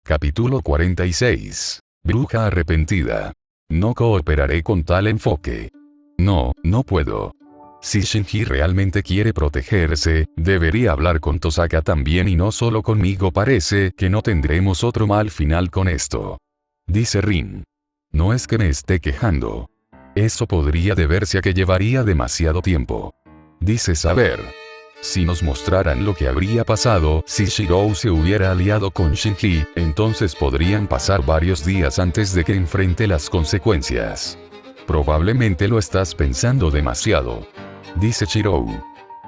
Capítulo 46. Bruja arrepentida. No cooperaré con tal enfoque. No puedo. Si Shinji realmente quiere protegerse, debería hablar con Tosaka también y no solo conmigo. Parece que no tendremos otro mal final con esto. Dice Rin. No es que me esté quejando. Eso podría deberse a que llevaría demasiado tiempo. Dice saber. Si nos mostraran lo que habría pasado si Shirou se hubiera aliado con Shinji, entonces podrían pasar varios días antes de que enfrente las consecuencias. Probablemente lo estás pensando demasiado. Dice Shirou.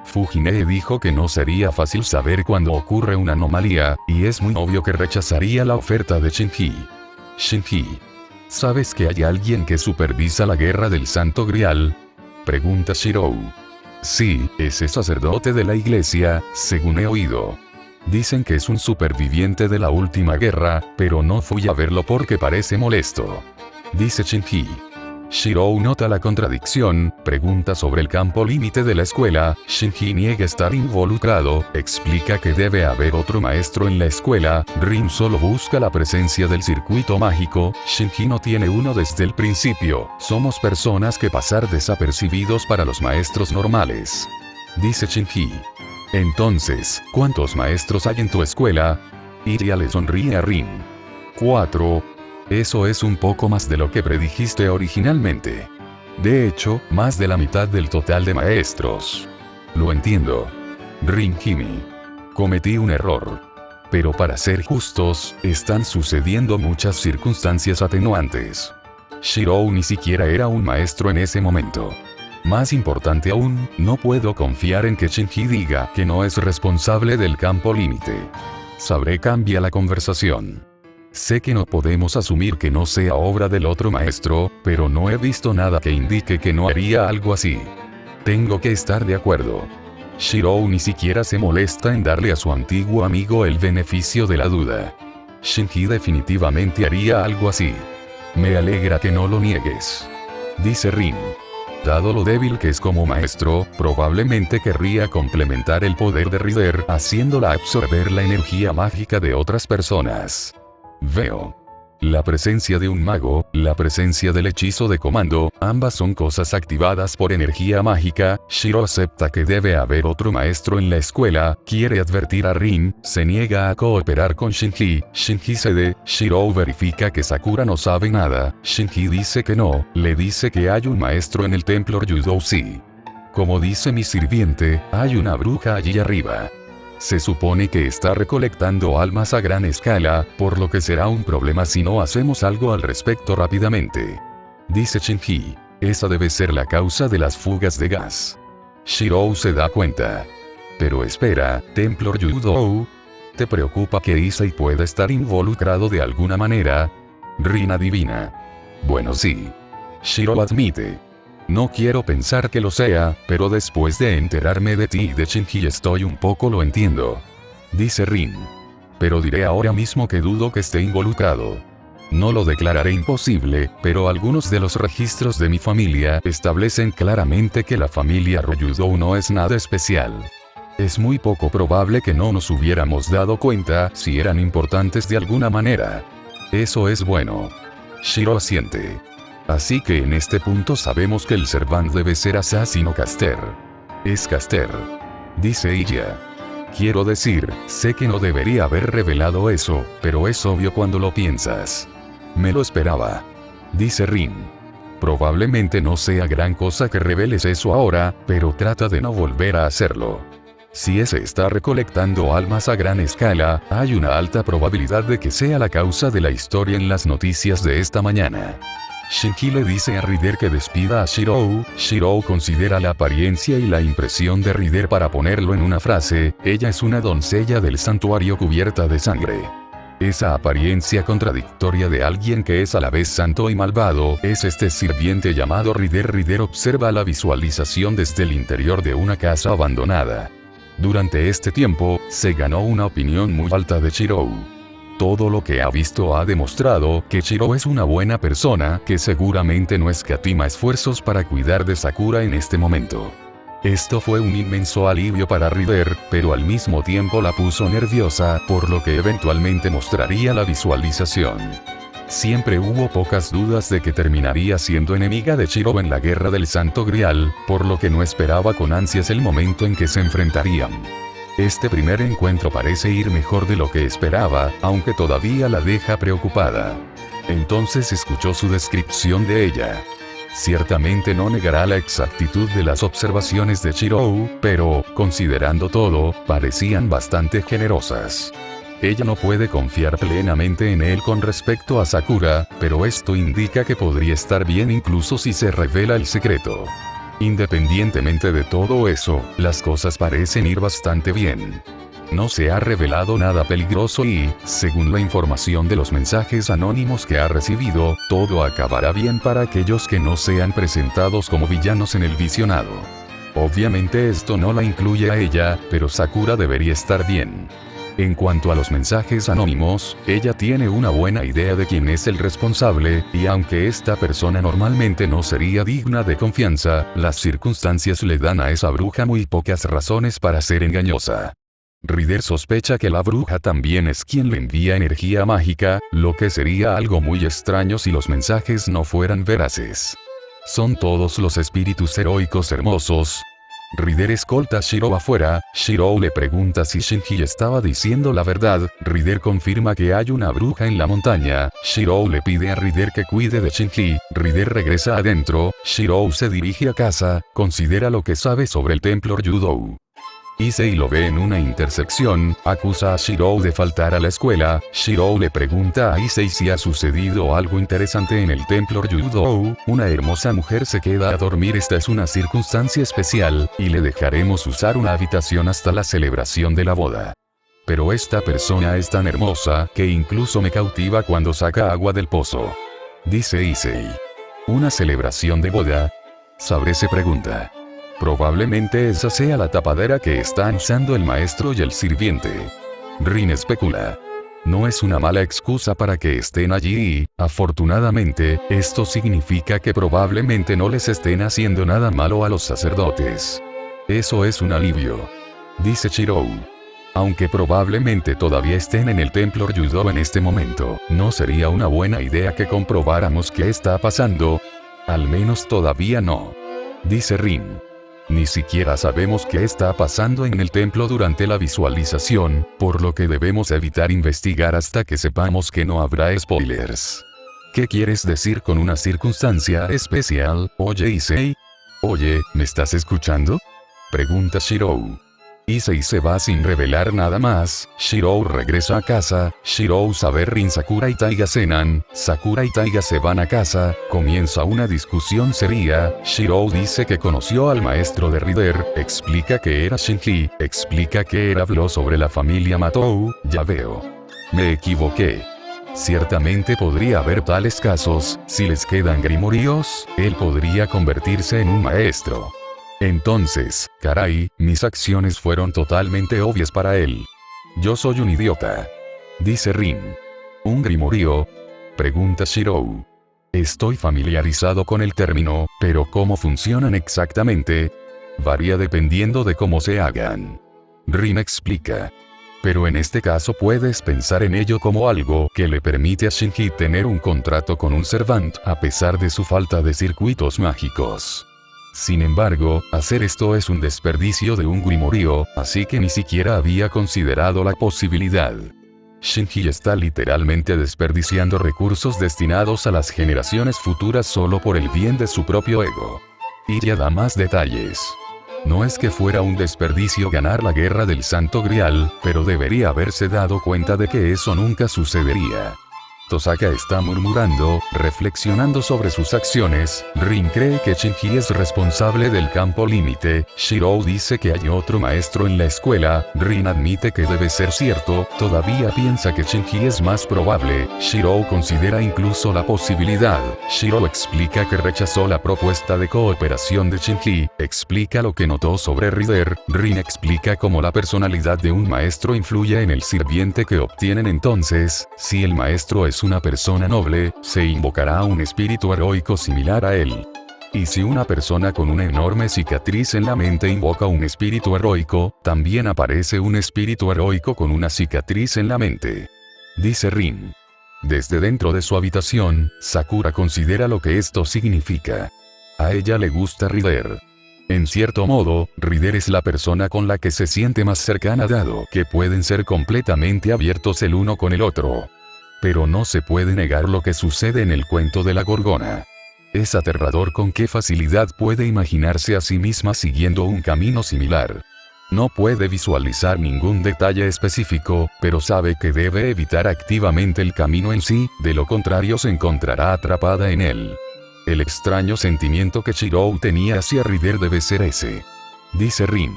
Fujine dijo que no sería fácil saber cuándo ocurre una anomalía, y es muy obvio que rechazaría la oferta de Shinji. Shinji. ¿Sabes que hay alguien que supervisa la guerra del Santo Grial? Pregunta Shirou. Sí, ese sacerdote de la iglesia, según he oído. Dicen que es un superviviente de la última guerra, pero no fui a verlo porque parece molesto. Dice Shinji. Shirou nota la contradicción, pregunta sobre el campo límite de la escuela. Shinji niega estar involucrado, explica que debe haber otro maestro en la escuela. Rin solo busca la presencia del circuito mágico. Shinji no tiene uno desde el principio. Somos personas que pasar desapercibidos para los maestros normales. Dice Shinji. Entonces, ¿cuántos maestros hay en tu escuela? Iria le sonríe a Rin. 4. Eso es un poco más de lo que predijiste originalmente. De hecho, más de la mitad del total de maestros. Lo entiendo. Rin-Kimi. Cometí un error. Pero para ser justos, están sucediendo muchas circunstancias atenuantes. Shirou ni siquiera era un maestro en ese momento. Más importante aún, no puedo confiar en que Shinji diga que no es responsable del campo límite. Sabré cambia la conversación. Sé que no podemos asumir que no sea obra del otro maestro, pero no he visto nada que indique que no haría algo así. Tengo que estar de acuerdo. Shirou ni siquiera se molesta en darle a su antiguo amigo el beneficio de la duda. Shinji definitivamente haría algo así. Me alegra que no lo niegues. Dice Rin. Dado lo débil que es como maestro, probablemente querría complementar el poder de Rider haciéndola absorber la energía mágica de otras personas. Veo. La presencia de un mago, la presencia del hechizo de comando, ambas son cosas activadas por energía mágica. Shiro acepta que debe haber otro maestro en la escuela, quiere advertir a Rin, se niega a cooperar con Shinji. Shinji cede, Shiro verifica que Sakura no sabe nada, Shinji dice que no, le dice que hay un maestro en el templo Ryudoushi. Como dice mi sirviente, hay una bruja allí arriba. Se supone que está recolectando almas a gran escala, por lo que será un problema si no hacemos algo al respecto rápidamente. Dice Shinji. Esa debe ser la causa de las fugas de gas. Shirou se da cuenta. Pero espera, ¿Templo Ryudou? ¿Te preocupa que Issei pueda estar involucrado de alguna manera? Rin adivina. Bueno sí. Shiro admite. No quiero pensar que lo sea, pero después de enterarme de ti y de Shinji estoy un poco lo entiendo. Dice Rin. Pero diré ahora mismo que dudo que esté involucrado. No lo declararé imposible, pero algunos de los registros de mi familia establecen claramente que la familia Ryudou no es nada especial. Es muy poco probable que no nos hubiéramos dado cuenta si eran importantes de alguna manera. Eso es bueno. Shiro asiente. Así que en este punto sabemos que el Servant debe ser Asesino Caster. Es Caster. Dice ella. Quiero decir, sé que no debería haber revelado eso, pero es obvio cuando lo piensas. Me lo esperaba. Dice Rin. Probablemente no sea gran cosa que reveles eso ahora, pero trata de no volver a hacerlo. Si ese está recolectando almas a gran escala, hay una alta probabilidad de que sea la causa de la historia en las noticias de esta mañana. Shinji le dice a Rider que despida a Shirou. Shirou considera la apariencia y la impresión de Rider para ponerlo en una frase. Ella es una doncella del santuario cubierta de sangre. Esa apariencia contradictoria de alguien que es a la vez santo y malvado es este sirviente llamado Rider. Rider observa la visualización desde el interior de una casa abandonada. Durante este tiempo, se ganó una opinión muy alta de Shirou. Todo lo que ha visto ha demostrado que Shirou es una buena persona que seguramente no escatima esfuerzos para cuidar de Sakura en este momento. Esto fue un inmenso alivio para Rider, pero al mismo tiempo la puso nerviosa, por lo que eventualmente mostraría la visualización. Siempre hubo pocas dudas de que terminaría siendo enemiga de Shirou en la Guerra del Santo Grial, por lo que no esperaba con ansias el momento en que se enfrentarían. Este primer encuentro parece ir mejor de lo que esperaba, aunque todavía la deja preocupada. Entonces escuchó su descripción de ella. Ciertamente no negará la exactitud de las observaciones de Shirou, pero, considerando todo, parecían bastante generosas. Ella no puede confiar plenamente en él con respecto a Sakura, pero esto indica que podría estar bien incluso si se revela el secreto. Independientemente de todo eso, las cosas parecen ir bastante bien. No se ha revelado nada peligroso y, según la información de los mensajes anónimos que ha recibido, todo acabará bien para aquellos que no sean presentados como villanos en el visionado. Obviamente esto no la incluye a ella, pero Sakura debería estar bien. En cuanto a los mensajes anónimos, ella tiene una buena idea de quién es el responsable, y aunque esta persona normalmente no sería digna de confianza, las circunstancias le dan a esa bruja muy pocas razones para ser engañosa. Rider sospecha que la bruja también es quien le envía energía mágica, lo que sería algo muy extraño si los mensajes no fueran veraces. Son todos los espíritus heroicos hermosos. Rider escolta a Shirou afuera, Shirou le pregunta si Shinji estaba diciendo la verdad, Rider confirma que hay una bruja en la montaña, Shirou le pide a Rider que cuide de Shinji, Rider regresa adentro, Shirou se dirige a casa, considera lo que sabe sobre el templo Ryudou. Issei lo ve en una intersección, acusa a Shirou de faltar a la escuela, Shirou le pregunta a Issei si ha sucedido algo interesante en el templo Ryudou, una hermosa mujer se queda a dormir, esta es una circunstancia especial, y le dejaremos usar una habitación hasta la celebración de la boda. Pero esta persona es tan hermosa, que incluso me cautiva cuando saca agua del pozo. Dice Issei. ¿Una celebración de boda? Sabre se pregunta. Probablemente esa sea la tapadera que están usando el maestro y el sirviente. Rin especula. No es una mala excusa para que estén allí y, afortunadamente, esto significa que probablemente no les estén haciendo nada malo a los sacerdotes. Eso es un alivio. Dice Shirou. Aunque probablemente todavía estén en el templo Ryudou en este momento, ¿no sería una buena idea que comprobáramos qué está pasando? Al menos todavía no. Dice Rin. Ni siquiera sabemos qué está pasando en el templo durante la visualización, por lo que debemos evitar investigar hasta que sepamos que no habrá spoilers. ¿Qué quieres decir con una circunstancia especial, oye Issei? Oye, ¿me estás escuchando? Pregunta Shirou. Issei se va sin revelar nada más, Shirou regresa a casa, Shirou sabe Rin, Sakura y Taiga cenan, Sakura y Taiga se van a casa, comienza una discusión seria, Shirou dice que conoció al maestro de Rider, explica que era Shinji, explica que él habló sobre la familia Matou, ya veo. Me equivoqué. Ciertamente podría haber tales casos, si les quedan grimorios, él podría convertirse en un maestro. Entonces, caray, mis acciones fueron totalmente obvias para él. Yo soy un idiota. Dice Rin. ¿Un grimorio? Pregunta Shirou. Estoy familiarizado con el término, pero ¿cómo funcionan exactamente? Varía dependiendo de cómo se hagan. Rin explica. Pero en este caso puedes pensar en ello como algo que le permite a Shinji tener un contrato con un Servant a pesar de su falta de circuitos mágicos. Sin embargo, hacer esto es un desperdicio de un grimorio, así que ni siquiera había considerado la posibilidad. Shinji está literalmente desperdiciando recursos destinados a las generaciones futuras solo por el bien de su propio ego. Y ya da más detalles. No es que fuera un desperdicio ganar la guerra del Santo Grial, pero debería haberse dado cuenta de que eso nunca sucedería. Tosaka está murmurando, reflexionando sobre sus acciones, Rin cree que Shinji es responsable del campo límite, Shirou dice que hay otro maestro en la escuela, Rin admite que debe ser cierto, todavía piensa que Shinji es más probable, Shirou considera incluso la posibilidad, Shirou explica que rechazó la propuesta de cooperación de Shinji, explica lo que notó sobre Rider, Rin explica cómo la personalidad de un maestro influye en el sirviente que obtienen entonces, si el maestro es una persona noble, se invocará un espíritu heroico similar a él. Y si una persona con una enorme cicatriz en la mente invoca un espíritu heroico, también aparece un espíritu heroico con una cicatriz en la mente. Dice Rin. Desde dentro de su habitación, Sakura considera lo que esto significa. A ella le gusta Rider. En cierto modo, Rider es la persona con la que se siente más cercana dado que pueden ser completamente abiertos el uno con el otro. Pero no se puede negar lo que sucede en el cuento de la Gorgona. Es aterrador con qué facilidad puede imaginarse a sí misma siguiendo un camino similar. No puede visualizar ningún detalle específico, pero sabe que debe evitar activamente el camino en sí, de lo contrario se encontrará atrapada en él. El extraño sentimiento que Shirou tenía hacia Rider debe ser ese. Dice Rin.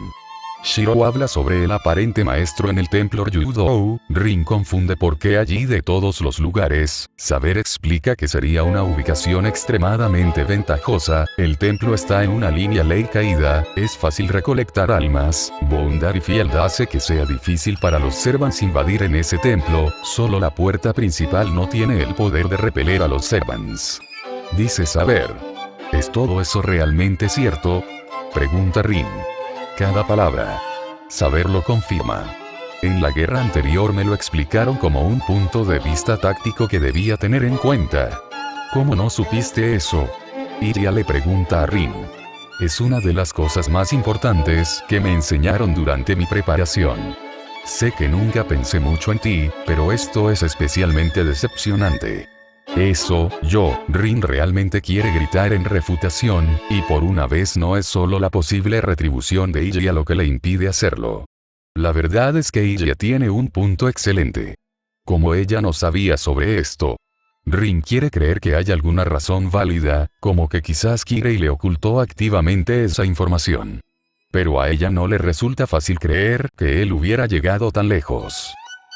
Shirou habla sobre el aparente maestro en el templo Ryudou. Rin confunde por qué allí de todos los lugares. Saber explica que sería una ubicación extremadamente ventajosa. El templo está en una línea ley caída. Es fácil recolectar almas. Bondad y frialdad hace que sea difícil para los servants invadir en ese templo. Solo la puerta principal no tiene el poder de repeler a los servants. Dice saber. ¿Es todo eso realmente cierto? Pregunta Rin. Cada palabra. Saber lo confirma. En la guerra anterior me lo explicaron como un punto de vista táctico que debía tener en cuenta. ¿Cómo no supiste eso? Iria le pregunta a Rin. Es una de las cosas más importantes que me enseñaron durante mi preparación. Sé que nunca pensé mucho en ti, pero esto es especialmente decepcionante. Eso, Rin realmente quiere gritar en refutación, y por una vez no es solo la posible retribución de Iria lo que le impide hacerlo. La verdad es que Iria tiene un punto excelente. Como ella no sabía sobre esto, Rin quiere creer que hay alguna razón válida, como que quizás Kirei le ocultó activamente esa información. Pero a ella no le resulta fácil creer que él hubiera llegado tan lejos.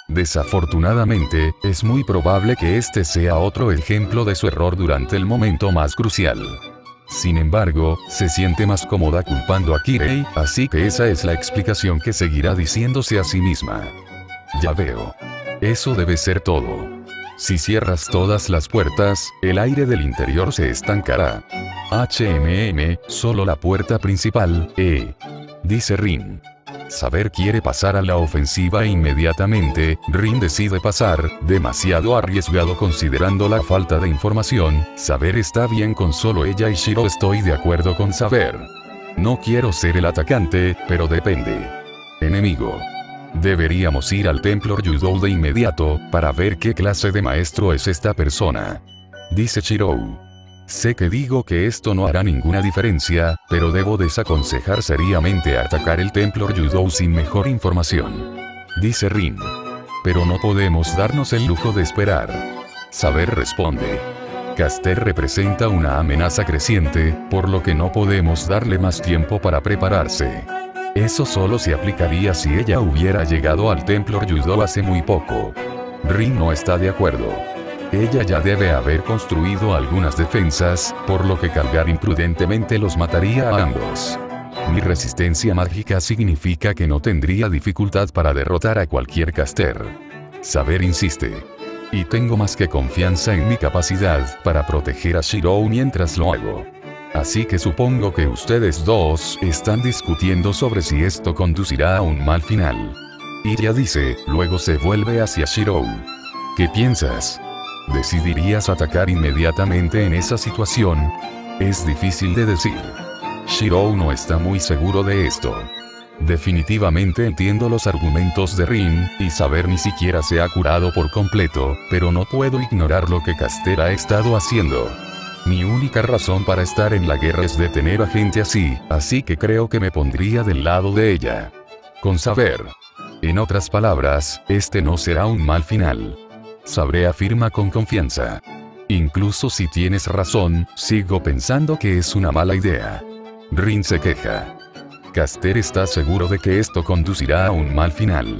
Desafortunadamente, es muy probable que este sea otro ejemplo de su error durante el momento más crucial. Sin embargo, se siente más cómoda culpando a Kirei, así que esa es la explicación que seguirá diciéndose a sí misma. Ya veo. Eso debe ser todo. Si cierras todas las puertas, el aire del interior se estancará. Solo la puerta principal, dice Rin. Saber quiere pasar a la ofensiva e inmediatamente, Rin decide pasar, demasiado arriesgado considerando la falta de información. Saber está bien con solo ella y Shiro. Estoy de acuerdo con Saber. No quiero ser el atacante, pero depende. Enemigo. Deberíamos ir al templo Ryudou de inmediato, para ver qué clase de maestro es esta persona. Dice Shirou. Sé que digo que esto no hará ninguna diferencia, pero debo desaconsejar seriamente atacar el templo Ryudou sin mejor información. Dice Rin. Pero no podemos darnos el lujo de esperar. Saber responde. Caster representa una amenaza creciente, por lo que no podemos darle más tiempo para prepararse. Eso solo se aplicaría si ella hubiera llegado al templo Ryudou hace muy poco. Rin no está de acuerdo. Ella ya debe haber construido algunas defensas, por lo que cargar imprudentemente los mataría a ambos. Mi resistencia mágica significa que no tendría dificultad para derrotar a cualquier caster. Saber insiste. Y tengo más que confianza en mi capacidad para proteger a Shirou mientras lo hago. Así que supongo que ustedes dos están discutiendo sobre si esto conducirá a un mal final. Iria dice, luego se vuelve hacia Shirou. ¿Qué piensas? ¿Decidirías atacar inmediatamente en esa situación? Es difícil de decir. Shirou no está muy seguro de esto. Definitivamente entiendo los argumentos de Rin, y Saber ni siquiera se ha curado por completo, pero no puedo ignorar lo que Caster ha estado haciendo. Mi única razón para estar en la guerra es detener a gente así que creo que me pondría del lado de ella. Con Saber. En otras palabras, este no será un mal final. Sabré afirma con confianza. Incluso si tienes razón, sigo pensando que es una mala idea. Rin se queja. Caster está seguro de que esto conducirá a un mal final.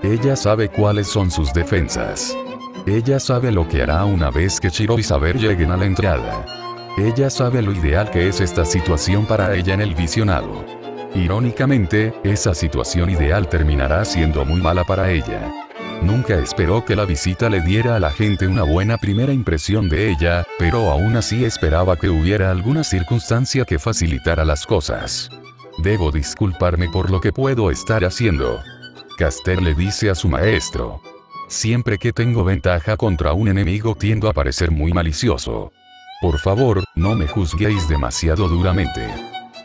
Ella sabe cuáles son sus defensas. Ella sabe lo que hará una vez que Shiro y Saber lleguen a la entrada. Ella sabe lo ideal que es esta situación para ella en el visionado. Irónicamente, esa situación ideal terminará siendo muy mala para ella. Nunca esperó que la visita le diera a la gente una buena primera impresión de ella, pero aún así esperaba que hubiera alguna circunstancia que facilitara las cosas. Debo disculparme por lo que puedo estar haciendo. Caster le dice a su maestro. Siempre que tengo ventaja contra un enemigo tiendo a parecer muy malicioso. Por favor, no me juzguéis demasiado duramente.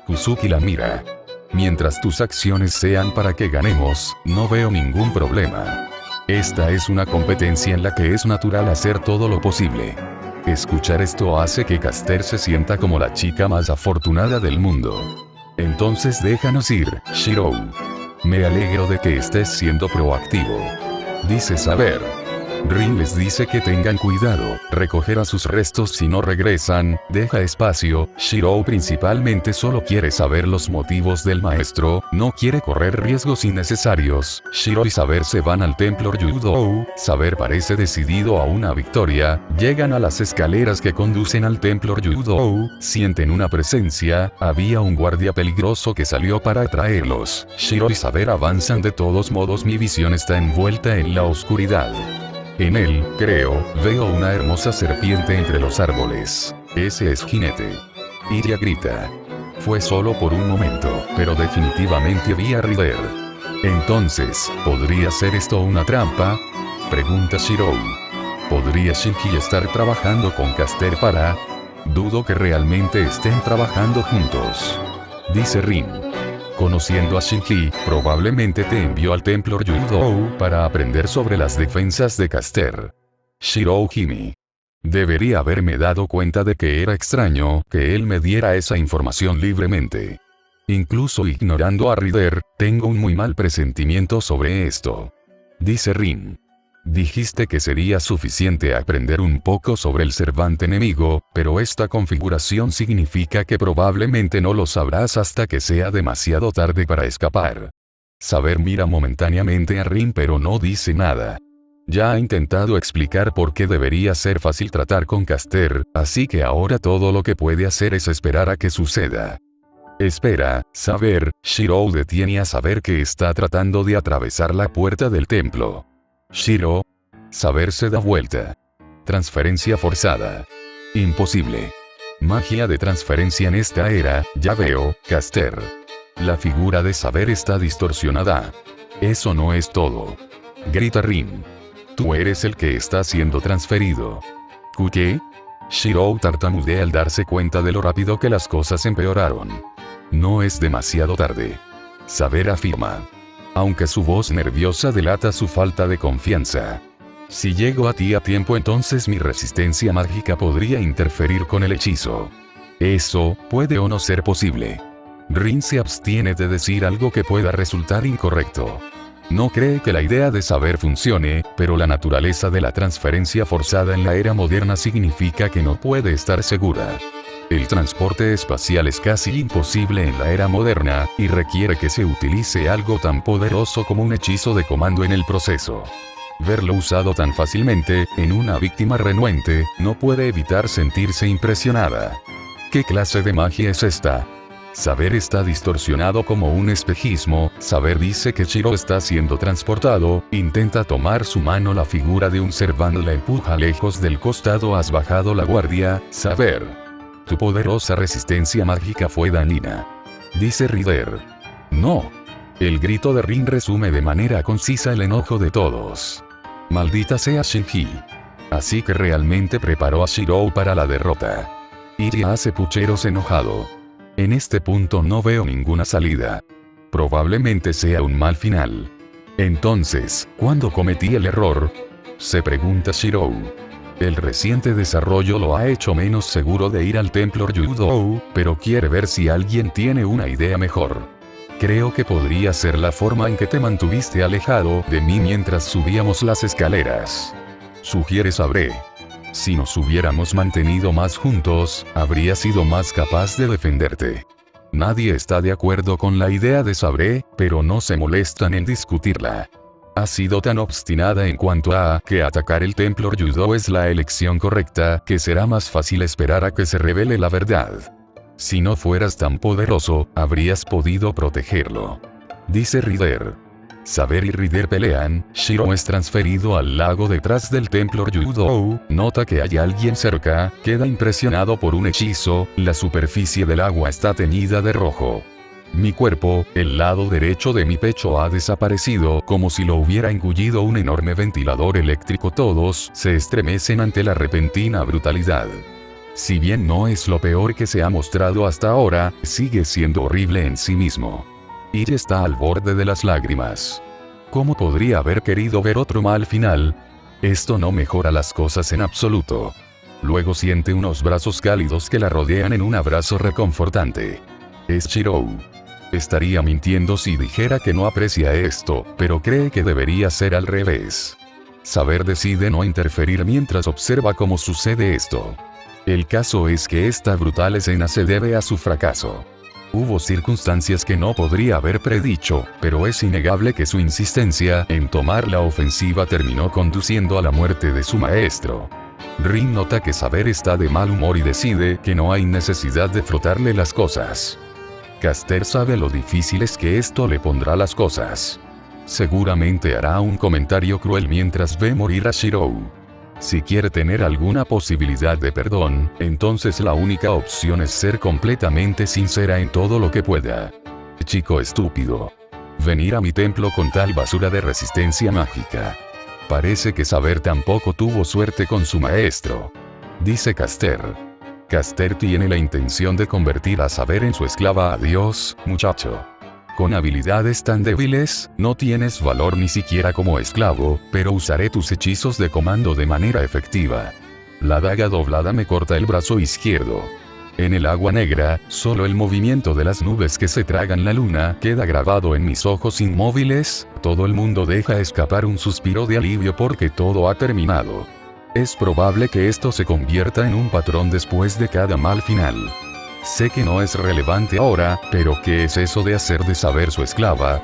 Kusuki la mira. Mientras tus acciones sean para que ganemos, no veo ningún problema. Esta es una competencia en la que es natural hacer todo lo posible. Escuchar esto hace que Caster se sienta como la chica más afortunada del mundo. Entonces déjanos ir, Shirou. Me alegro de que estés siendo proactivo. Dice saber. Rin les dice que tengan cuidado, recoger a sus restos si no regresan, deja espacio. Shirou principalmente solo quiere saber los motivos del maestro, no quiere correr riesgos innecesarios. Shiro y Saber se van al templo Ryudou, Saber parece decidido a una victoria, llegan a las escaleras que conducen al templo Ryudou, sienten una presencia, había un guardia peligroso que salió para atraerlos. Shiro y Saber avanzan de todos modos, mi visión está envuelta en la oscuridad. En él, creo, veo una hermosa serpiente entre los árboles. Ese es Jinete. Iria grita. Fue solo por un momento, pero definitivamente vi a Rider. Entonces, ¿podría ser esto una trampa? Pregunta Shirou. ¿Podría Shinji estar trabajando con Caster para? Dudo que realmente estén trabajando juntos. Dice Rin. Conociendo a Shinji, probablemente te envió al templo Ryudou para aprender sobre las defensas de Caster. Shirou gime. Debería haberme dado cuenta de que era extraño que él me diera esa información libremente. Incluso ignorando a Rider, tengo un muy mal presentimiento sobre esto. Dice Rin. Dijiste que sería suficiente aprender un poco sobre el Cervante enemigo, pero esta configuración significa que probablemente no lo sabrás hasta que sea demasiado tarde para escapar. Saber mira momentáneamente a Rin pero no dice nada. Ya ha intentado explicar por qué debería ser fácil tratar con Caster, así que ahora todo lo que puede hacer es esperar a que suceda. Espera, Saber. Shirou detiene a Saber que está tratando de atravesar la puerta del templo. Shiro. Saber se da vuelta. Transferencia forzada. Imposible. Magia de transferencia en esta era, ya veo, Caster. La figura de Saber está distorsionada. Eso no es todo. Grita Rin. Tú eres el que está siendo transferido. ¿Qué? Shirou tartamudea al darse cuenta de lo rápido que las cosas empeoraron. No es demasiado tarde. Saber afirma. Aunque su voz nerviosa delata su falta de confianza. Si llego a ti a tiempo, entonces mi resistencia mágica podría interferir con el hechizo. Eso puede o no ser posible. Rin se abstiene de decir algo que pueda resultar incorrecto. No cree que la idea de Saber funcione, pero la naturaleza de la transferencia forzada en la era moderna significa que no puede estar segura. El transporte espacial es casi imposible en la era moderna, y requiere que se utilice algo tan poderoso como un hechizo de comando en el proceso. Verlo usado tan fácilmente, en una víctima renuente, no puede evitar sentirse impresionada. ¿Qué clase de magia es esta? Saber está distorsionado como un espejismo. Saber dice que Shiro está siendo transportado, intenta tomar su mano, la figura de un Cervante la empuja lejos del costado. Has bajado la guardia, Saber. Tu poderosa resistencia mágica fue dañina. Dice Rider. No. El grito de Rin resume de manera concisa el enojo de todos. Maldita sea Shinji. Así que realmente preparó a Shirou para la derrota. Iria hace pucheros enojado. En este punto no veo ninguna salida. Probablemente sea un mal final. Entonces, ¿cuándo cometí el error? Se pregunta Shirou. El reciente desarrollo lo ha hecho menos seguro de ir al templo Ryudou, pero quiere ver si alguien tiene una idea mejor. Creo que podría ser la forma en que te mantuviste alejado de mí mientras subíamos las escaleras. Sugiere Sabre. Si nos hubiéramos mantenido más juntos, habría sido más capaz de defenderte. Nadie está de acuerdo con la idea de Sabre, pero no se molestan en discutirla. Ha sido tan obstinada en cuanto a que atacar el templo Ryudou es la elección correcta, que será más fácil esperar a que se revele la verdad. Si no fueras tan poderoso, habrías podido protegerlo. Dice Rider. Saber y Rider pelean, Shiro es transferido al lago detrás del templo Ryudou, nota que hay alguien cerca, queda impresionado por un hechizo, la superficie del agua está teñida de rojo. Mi cuerpo, el lado derecho de mi pecho ha desaparecido como si lo hubiera engullido un enorme ventilador eléctrico. Todos se estremecen ante la repentina brutalidad. Si bien no es lo peor que se ha mostrado hasta ahora, sigue siendo horrible en sí mismo. Iri está al borde de las lágrimas. ¿Cómo podría haber querido ver otro mal final? Esto no mejora las cosas en absoluto. Luego siente unos brazos cálidos que la rodean en un abrazo reconfortante. Es Shirou. Estaría mintiendo si dijera que no aprecia esto, pero cree que debería ser al revés. Saber decide no interferir mientras observa cómo sucede esto. El caso es que esta brutal escena se debe a su fracaso. Hubo circunstancias que no podría haber predicho, pero es innegable que su insistencia en tomar la ofensiva terminó conduciendo a la muerte de su maestro. Rin nota que Saber está de mal humor y decide que no hay necesidad de frotarle las cosas. Caster sabe lo difíciles que esto le pondrá las cosas. Seguramente hará un comentario cruel mientras ve morir a Shirou. Si quiere tener alguna posibilidad de perdón, entonces la única opción es ser completamente sincera en todo lo que pueda. Chico estúpido. Venir a mi templo con tal basura de resistencia mágica. Parece que Saber tampoco tuvo suerte con su maestro. Dice Caster. Caster tiene la intención de convertir a Saber en su esclava. Adiós, muchacho. Con habilidades tan débiles, no tienes valor ni siquiera como esclavo, pero usaré tus hechizos de comando de manera efectiva. La daga doblada me corta el brazo izquierdo. En el agua negra, solo el movimiento de las nubes que se tragan la luna queda grabado en mis ojos inmóviles. Todo el mundo deja escapar un suspiro de alivio porque todo ha terminado. Es probable que esto se convierta en un patrón después de cada mal final. Sé que no es relevante ahora, pero ¿qué es eso de hacer de Saber su esclava?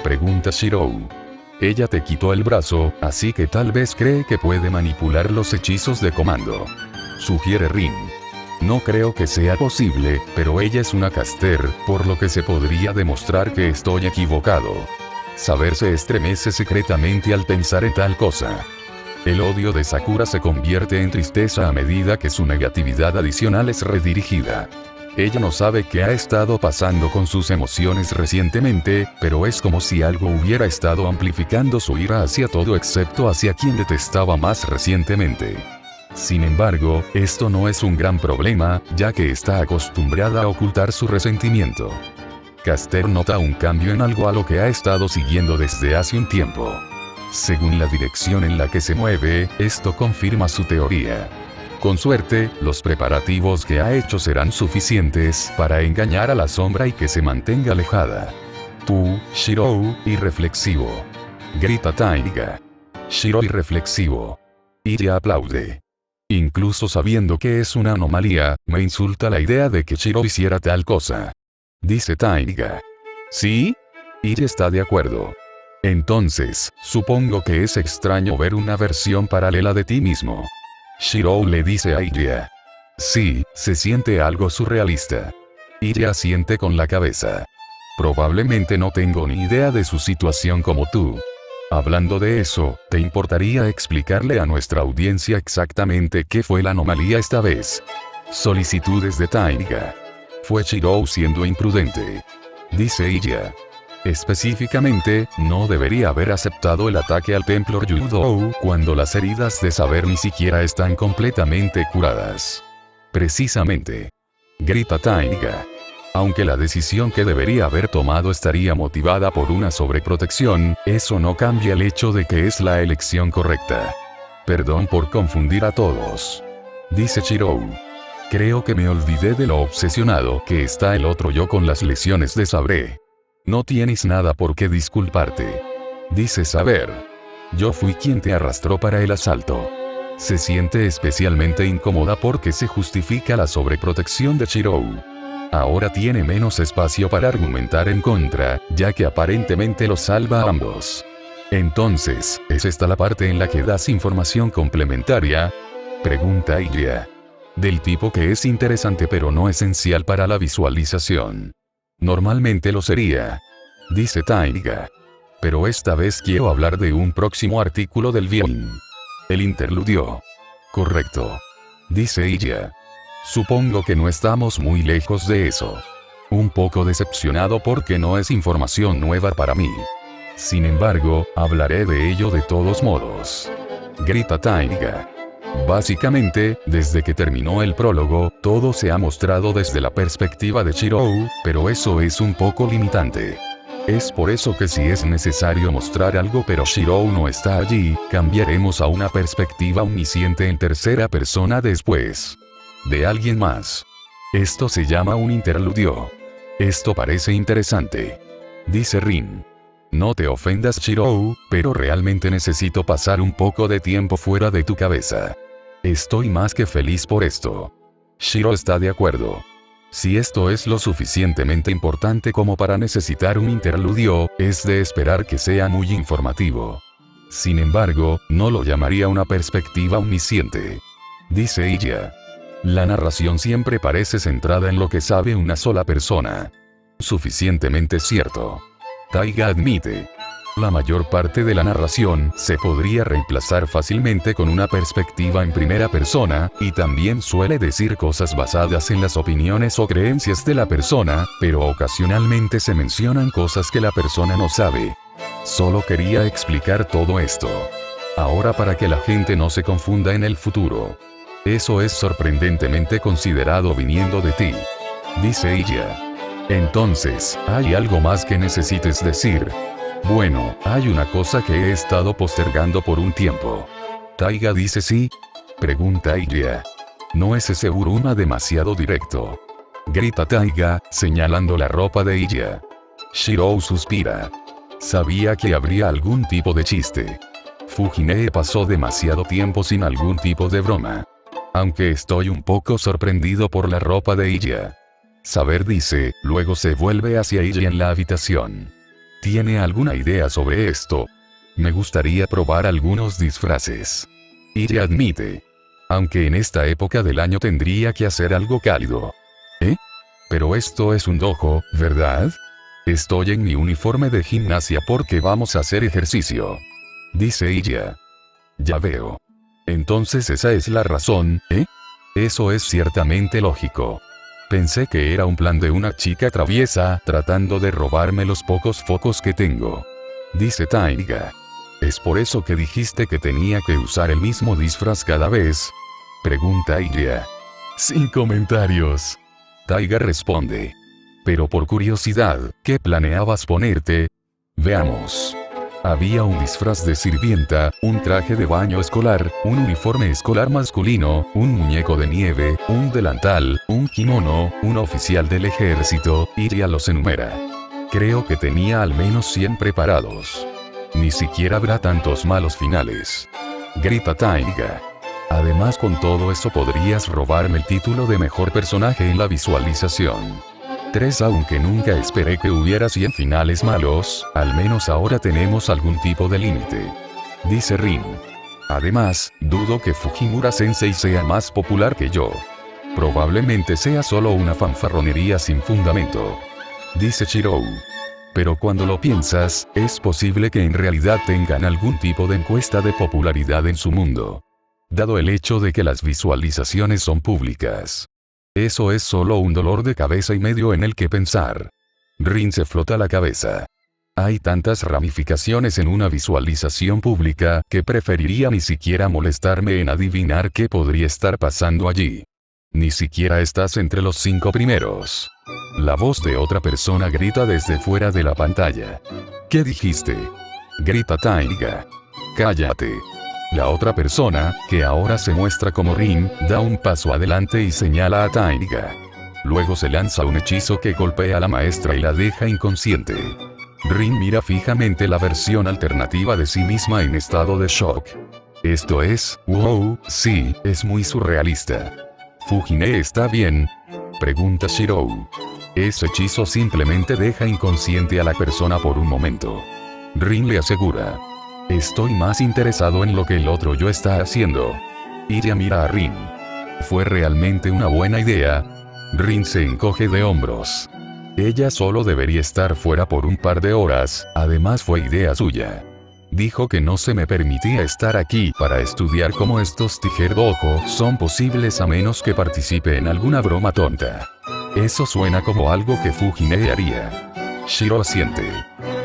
Pregunta Shirou. Ella te quitó el brazo, así que tal vez cree que puede manipular los hechizos de comando. Sugiere Rin. No creo que sea posible, pero ella es una Caster, por lo que se podría demostrar que estoy equivocado. Saber se estremece secretamente al pensar en tal cosa. El odio de Sakura se convierte en tristeza a medida que su negatividad adicional es redirigida. Ella no sabe qué ha estado pasando con sus emociones recientemente, pero es como si algo hubiera estado amplificando su ira hacia todo excepto hacia quien detestaba más recientemente. Sin embargo, esto no es un gran problema, ya que está acostumbrada a ocultar su resentimiento. Caster nota un cambio en algo a lo que ha estado siguiendo desde hace un tiempo. Según la dirección en la que se mueve, esto confirma su teoría. Con suerte, los preparativos que ha hecho serán suficientes para engañar a la sombra y que se mantenga alejada. Tú, Shirou, irreflexivo. Grita Taiga. Shirou irreflexivo. Iri aplaude. Incluso sabiendo que es una anomalía, me insulta la idea de que Shirou hiciera tal cosa. Dice Taiga. ¿Sí? Iri está de acuerdo. Entonces, supongo que es extraño ver una versión paralela de ti mismo. Shirou le dice a Iria. Sí, se siente algo surrealista. Iria asiente con la cabeza. Probablemente no tengo ni idea de su situación como tú. Hablando de eso, ¿te importaría explicarle a nuestra audiencia exactamente qué fue la anomalía esta vez? Solicitudes de Taiga. Fue Shirou siendo imprudente. Dice Iria. Específicamente, no debería haber aceptado el ataque al templo Ryudou cuando las heridas de Saber ni siquiera están completamente curadas. Precisamente. Grita Taiga. Aunque la decisión que debería haber tomado estaría motivada por una sobreprotección, eso no cambia el hecho de que es la elección correcta. Perdón por confundir a todos. Dice Shirou. Creo que me olvidé de lo obsesionado que está el otro yo con las lesiones de Sabre. No tienes nada por qué disculparte. Dice Saber. Yo fui quien te arrastró para el asalto. Se siente especialmente incómoda porque se justifica la sobreprotección de Shirou. Ahora tiene menos espacio para argumentar en contra, ya que aparentemente los salva a ambos. Entonces, ¿es esta la parte en la que das información complementaria? Pregunta Iria. Del tipo que es interesante pero no esencial para la visualización. Normalmente lo sería. Dice Taiga. Pero esta vez quiero hablar de un próximo artículo del violín. El interludio. Correcto. Dice ella. Supongo que no estamos muy lejos de eso. Un poco decepcionado porque no es información nueva para mí. Sin embargo, hablaré de ello de todos modos. Grita Taiga. Básicamente, desde que terminó el prólogo, todo se ha mostrado desde la perspectiva de Shirou, pero eso es un poco limitante. Es por eso que si es necesario mostrar algo pero Shirou no está allí, cambiaremos a una perspectiva omnisciente en tercera persona después de alguien más. Esto se llama un interludio. Esto parece interesante. Dice Rin. No te ofendas Shirou, pero realmente necesito pasar un poco de tiempo fuera de tu cabeza. Estoy más que feliz por esto. Shiro está de acuerdo. Si esto es lo suficientemente importante como para necesitar un interludio, es de esperar que sea muy informativo. Sin embargo, no lo llamaría una perspectiva omnisciente. Dice ella. La narración siempre parece centrada en lo que sabe una sola persona. Suficientemente cierto. Taiga admite. La mayor parte de la narración se podría reemplazar fácilmente con una perspectiva en primera persona, y también suele decir cosas basadas en las opiniones o creencias de la persona, pero ocasionalmente se mencionan cosas que la persona no sabe. Solo quería explicar todo esto. Ahora para que la gente no se confunda en el futuro. Eso es sorprendentemente considerado viniendo de ti. Dice ella. Entonces, ¿hay algo más que necesites decir? Bueno, hay una cosa que he estado postergando por un tiempo. Taiga dice sí. Pregunta ella. ¿No es ese Uruma demasiado directo? Grita Taiga, señalando la ropa de ella. Shirou suspira. Sabía que habría algún tipo de chiste. Fujine pasó demasiado tiempo sin algún tipo de broma. Aunque estoy un poco sorprendido por la ropa de ella. Saber dice, luego se vuelve hacia ella en la habitación. ¿Tiene alguna idea sobre esto? Me gustaría probar algunos disfraces. Ella admite. Aunque en esta época del año tendría que hacer algo cálido. ¿Eh? Pero esto es un dojo, ¿verdad? Estoy en mi uniforme de gimnasia porque vamos a hacer ejercicio. Dice ella. Ya veo. Entonces esa es la razón, ¿eh? Eso es ciertamente lógico. Pensé que era un plan de una chica traviesa, tratando de robarme los pocos focos que tengo. Dice Taiga. ¿Es por eso que dijiste que tenía que usar el mismo disfraz cada vez? Pregunta ella. Sin comentarios. Taiga responde. Pero por curiosidad, ¿qué planeabas ponerte? Veamos. Había un disfraz de sirvienta, un traje de baño escolar, un uniforme escolar masculino, un muñeco de nieve, un delantal, un kimono, un oficial del ejército, y ya los enumera. Creo que tenía al menos 100 preparados. Ni siquiera habrá tantos malos finales. Grita Taiga. Además con todo eso podrías robarme el título de mejor personaje en la visualización. 3 Aunque nunca esperé que hubiera 100 finales malos, al menos ahora tenemos algún tipo de límite. Dice Rin. Además, dudo que Fujimura Sensei sea más popular que yo. Probablemente sea solo una fanfarronería sin fundamento. Dice Shirou. Pero cuando lo piensas, es posible que en realidad tengan algún tipo de encuesta de popularidad en su mundo. Dado el hecho de que las visualizaciones son públicas. Eso es solo un dolor de cabeza y medio en el que pensar. Rin se frota la cabeza. Hay tantas ramificaciones en una visualización pública que preferiría ni siquiera molestarme en adivinar qué podría estar pasando allí. Ni siquiera estás entre los 5 primeros. La voz de otra persona grita desde fuera de la pantalla. ¿Qué dijiste? Grita Taiga. Cállate. La otra persona, que ahora se muestra como Rin, da un paso adelante y señala a Taiga. Luego se lanza un hechizo que golpea a la maestra y la deja inconsciente. Rin mira fijamente la versión alternativa de sí misma en estado de shock. Esto es, wow, sí, es muy surrealista. ¿Fujine está bien? Pregunta Shirou. Ese hechizo simplemente deja inconsciente a la persona por un momento. Rin le asegura. Estoy más interesado en lo que el otro yo está haciendo. Ella mira a Rin. ¿Fue realmente una buena idea? Rin se encoge de hombros. Ella solo debería estar fuera por un par de horas, además fue idea suya. Dijo que no se me permitía estar aquí para estudiar cómo estos Tiger-Dojo son posibles a menos que participe en alguna broma tonta. Eso suena como algo que Fujine haría. Shiro asiente.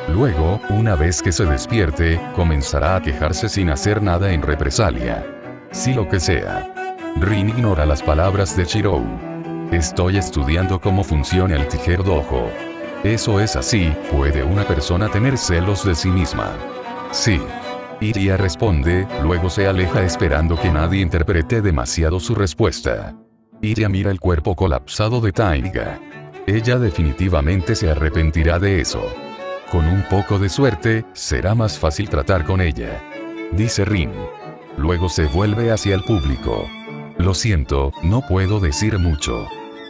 Luego, una vez que se despierte, comenzará a quejarse sin hacer nada en represalia. Si lo que sea. Rin ignora las palabras de Shiro. Estoy estudiando cómo funciona el Tiger-Dojo. Eso es así, ¿puede una persona tener celos de sí misma? Sí. Iria responde, luego se aleja esperando que nadie interprete demasiado su respuesta. Iria mira el cuerpo colapsado de Taiga. Ella definitivamente se arrepentirá de eso. Con un poco de suerte, será más fácil tratar con ella. Dice Rin. Luego se vuelve hacia el público. Lo siento, no puedo decir mucho.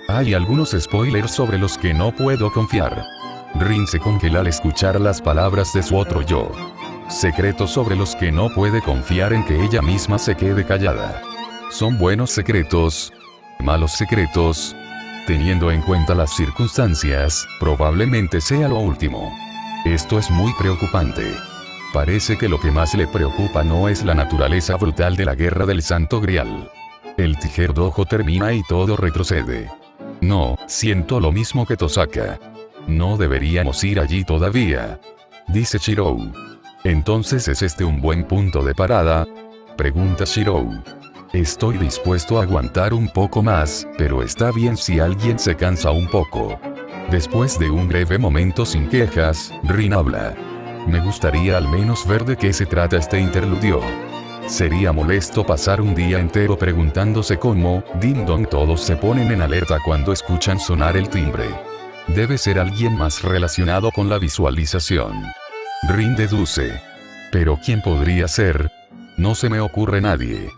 Hay algunos spoilers sobre los que no puedo confiar. Rin se congela al escuchar las palabras de su otro yo. Secretos sobre los que no puede confiar en que ella misma se quede callada. ¿Son buenos secretos? ¿Malos secretos? Teniendo en cuenta las circunstancias, probablemente sea lo último. Esto es muy preocupante. Parece que lo que más le preocupa no es la naturaleza brutal de la guerra del Santo Grial. El Tiger-Dojo termina y todo retrocede. No, siento lo mismo que Tosaka. No deberíamos ir allí todavía. Dice Shiro. ¿Entonces es este un buen punto de parada? Pregunta Shiro. Estoy dispuesto a aguantar un poco más, pero está bien si alguien se cansa un poco. Después de un breve momento sin quejas, Rin habla. Me gustaría al menos ver de qué se trata este interludio. Sería molesto pasar un día entero preguntándose cómo, ding dong, todos se ponen en alerta cuando escuchan sonar el timbre. Debe ser alguien más relacionado con la visualización. Rin deduce. ¿Pero quién podría ser? No se me ocurre nadie.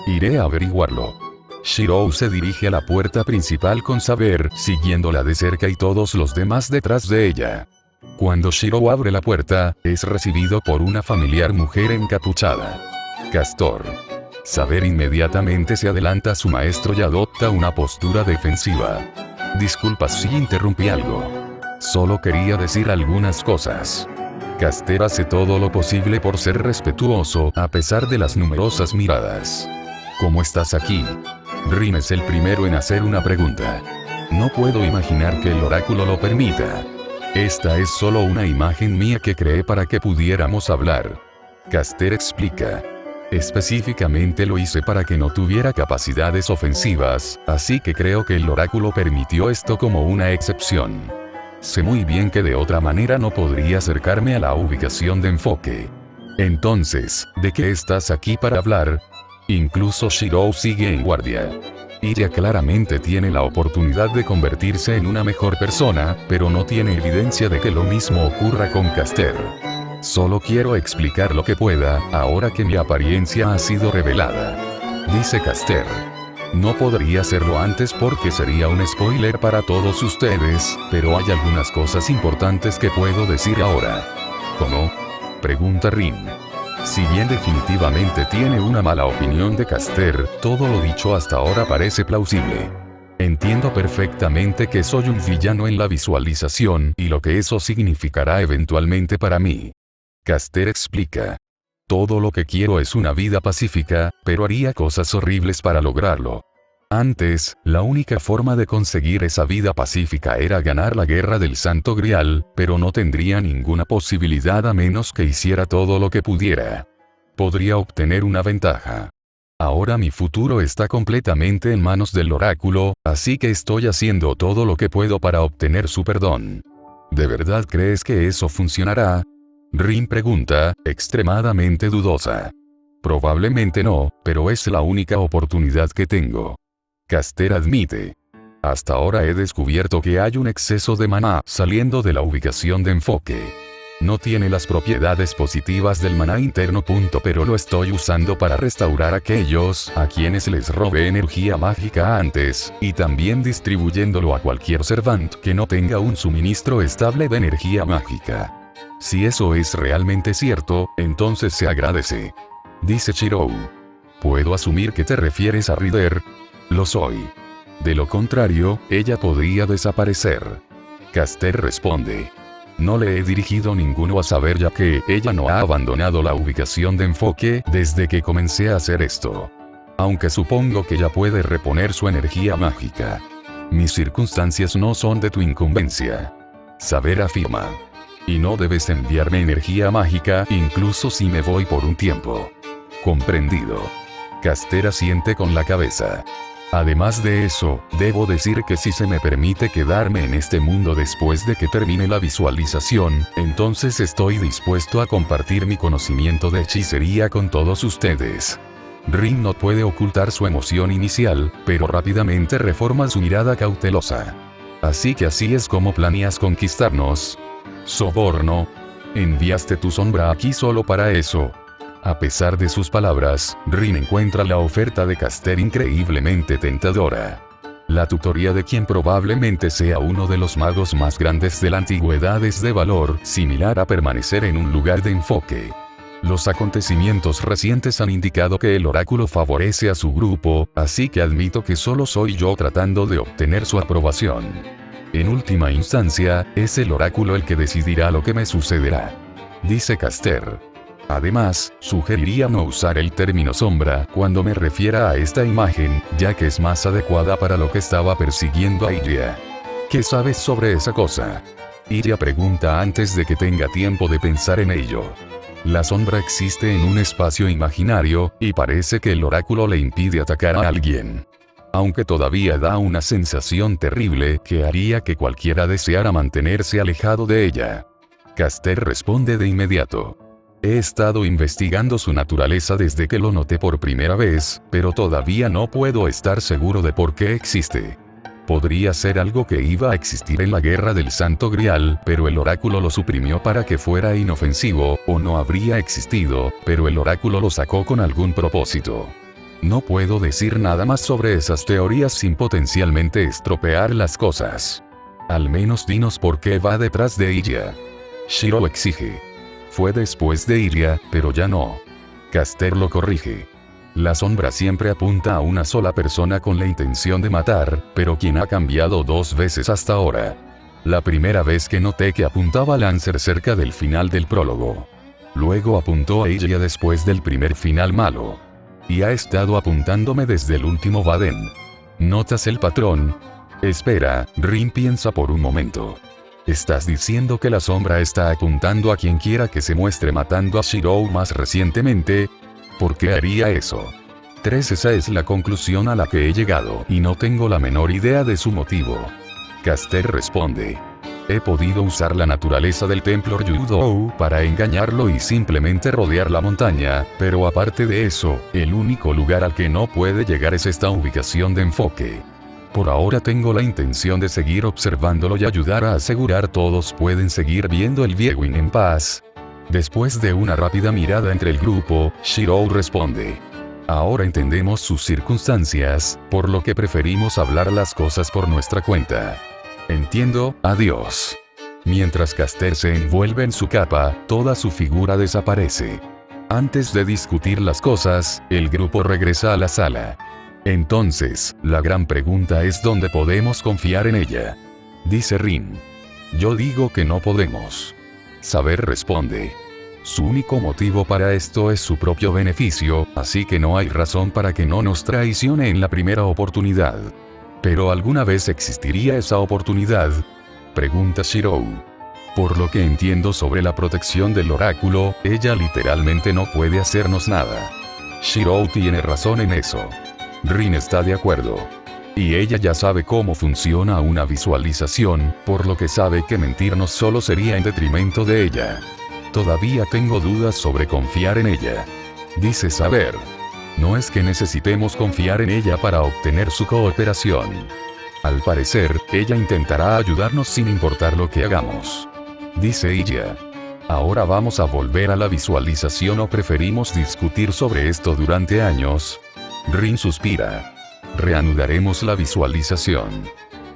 Iré a averiguarlo. Shiro se dirige a la puerta principal con Saber, siguiéndola de cerca y todos los demás detrás de ella. Cuando Shiro abre la puerta, es recibido por una familiar mujer encapuchada. Castor. Saber inmediatamente se adelanta a su maestro y adopta una postura defensiva. Disculpa si interrumpí algo. Solo quería decir algunas cosas. Castor hace todo lo posible por ser respetuoso, a pesar de las numerosas miradas. ¿Cómo estás aquí? Rin es el primero en hacer una pregunta. No puedo imaginar que el oráculo lo permita. Esta es solo una imagen mía que creé para que pudiéramos hablar. Castor explica. Específicamente lo hice para que no tuviera capacidades ofensivas, así que creo que el oráculo permitió esto como una excepción. Sé muy bien que de otra manera no podría acercarme a la ubicación de enfoque. Entonces, ¿de qué estás aquí para hablar? Incluso Shiro sigue en guardia. Iria claramente tiene la oportunidad de convertirse en una mejor persona, pero no tiene evidencia de que lo mismo ocurra con Castor. Solo quiero explicar lo que pueda, ahora que mi apariencia ha sido revelada. Dice Castor. No podría hacerlo antes porque sería un spoiler para todos ustedes, pero hay algunas cosas importantes que puedo decir ahora. ¿Cómo? Pregunta Rin. Si bien definitivamente tiene una mala opinión de Castor, todo lo dicho hasta ahora parece plausible. Entiendo perfectamente que soy un villano en la visualización y lo que eso significará eventualmente para mí. Castor explica. Todo lo que quiero es una vida pacífica, pero haría cosas horribles para lograrlo. Antes, la única forma de conseguir esa vida pacífica era ganar la guerra del Santo Grial, pero no tendría ninguna posibilidad a menos que hiciera todo lo que pudiera. Podría obtener una ventaja. Ahora mi futuro está completamente en manos del oráculo, así que estoy haciendo todo lo que puedo para obtener su perdón. ¿De verdad crees que eso funcionará? Rin pregunta, extremadamente dudosa. Probablemente no, pero es la única oportunidad que tengo. Castor admite. Hasta ahora he descubierto que hay un exceso de maná saliendo de la ubicación de enfoque. No tiene las propiedades positivas del maná interno. Pero lo estoy usando para restaurar a aquellos a quienes les robé energía mágica antes, y también distribuyéndolo a cualquier servant que no tenga un suministro estable de energía mágica. Si eso es realmente cierto, entonces se agradece. Dice Shiro. ¿Puedo asumir que te refieres a Rider? Lo soy. De lo contrario, ella podría desaparecer. Caster responde. No le he dirigido ninguno a saber ya que ella no ha abandonado la ubicación de enfoque desde que comencé a hacer esto. Aunque supongo que ya puede reponer su energía mágica. Mis circunstancias no son de tu incumbencia. Saber afirma. Y no debes enviarme energía mágica incluso si me voy por un tiempo. Comprendido. Caster asiente con la cabeza. Además de eso, debo decir que si se me permite quedarme en este mundo después de que termine la visualización, entonces estoy dispuesto a compartir mi conocimiento de hechicería con todos ustedes. Rin no puede ocultar su emoción inicial, pero rápidamente reforma su mirada cautelosa. Así que así es como planeas conquistarnos. Soborno. Enviaste tu sombra aquí solo para eso. A pesar de sus palabras, Rin encuentra la oferta de Caster increíblemente tentadora. La tutoría de quien probablemente sea uno de los magos más grandes de la antigüedad es de valor similar a permanecer en un lugar de enfoque. Los acontecimientos recientes han indicado que el oráculo favorece a su grupo, así que admito que solo soy yo tratando de obtener su aprobación. En última instancia, es el oráculo el que decidirá lo que me sucederá. Dice Caster. Además, sugeriría no usar el término sombra cuando me refiera a esta imagen, ya que es más adecuada para lo que estaba persiguiendo a Iria. ¿Qué sabes sobre esa cosa? Iria pregunta antes de que tenga tiempo de pensar en ello. La sombra existe en un espacio imaginario, y parece que el oráculo le impide atacar a alguien. Aunque todavía da una sensación terrible que haría que cualquiera deseara mantenerse alejado de ella. Caster responde de inmediato. He estado investigando su naturaleza desde que lo noté por primera vez, pero todavía no puedo estar seguro de por qué existe. Podría ser algo que iba a existir en la Guerra del Santo Grial, pero el oráculo lo suprimió para que fuera inofensivo, o no habría existido, pero el oráculo lo sacó con algún propósito. No puedo decir nada más sobre esas teorías sin potencialmente estropear las cosas. Al menos dinos por qué va detrás de ella. Shiro exige. Fue después de Iria, pero ya no. Caster lo corrige. La sombra siempre apunta a una sola persona con la intención de matar, pero quien ha cambiado 2 veces hasta ahora. La primera vez que noté que apuntaba a Lancer cerca del final del prólogo. Luego apuntó a ella después del primer final malo. Y ha estado apuntándome desde el último Baden. ¿Notas el patrón? Espera, Rin piensa por un momento. ¿Estás diciendo que la sombra está apuntando a quien quiera que se muestre matando a Shirou más recientemente? ¿Por qué haría eso? 3. Esa es la conclusión a la que he llegado y no tengo la menor idea de su motivo. Caster responde. He podido usar la naturaleza del templo Ryudou para engañarlo y simplemente rodear la montaña, pero aparte de eso, el único lugar al que no puede llegar es esta ubicación de enfoque. Por ahora tengo la intención de seguir observándolo y ayudar a asegurar todos pueden seguir viendo el Viewing en paz. Después de una rápida mirada entre el grupo, Shirou responde. Ahora entendemos sus circunstancias, por lo que preferimos hablar las cosas por nuestra cuenta. Entiendo, adiós. Mientras Caster se envuelve en su capa, toda su figura desaparece. Antes de discutir las cosas, el grupo regresa a la sala. Entonces, la gran pregunta es ¿dónde podemos confiar en ella? Dice Rin. Yo digo que no podemos. Saber responde. Su único motivo para esto es su propio beneficio, así que no hay razón para que no nos traicione en la primera oportunidad. ¿Pero alguna vez existiría esa oportunidad? Pregunta Shirou. Por lo que entiendo sobre la protección del oráculo, ella literalmente no puede hacernos nada. Shirou tiene razón en eso. Rin está de acuerdo. Y ella ya sabe cómo funciona una visualización, por lo que sabe que mentirnos solo sería en detrimento de ella. Todavía tengo dudas sobre confiar en ella. Dice Saber. No es que necesitemos confiar en ella para obtener su cooperación. Al parecer, ella intentará ayudarnos sin importar lo que hagamos. Dice ella. ¿Ahora vamos a volver a la visualización o preferimos discutir sobre esto durante años? Rin suspira. Reanudaremos la visualización.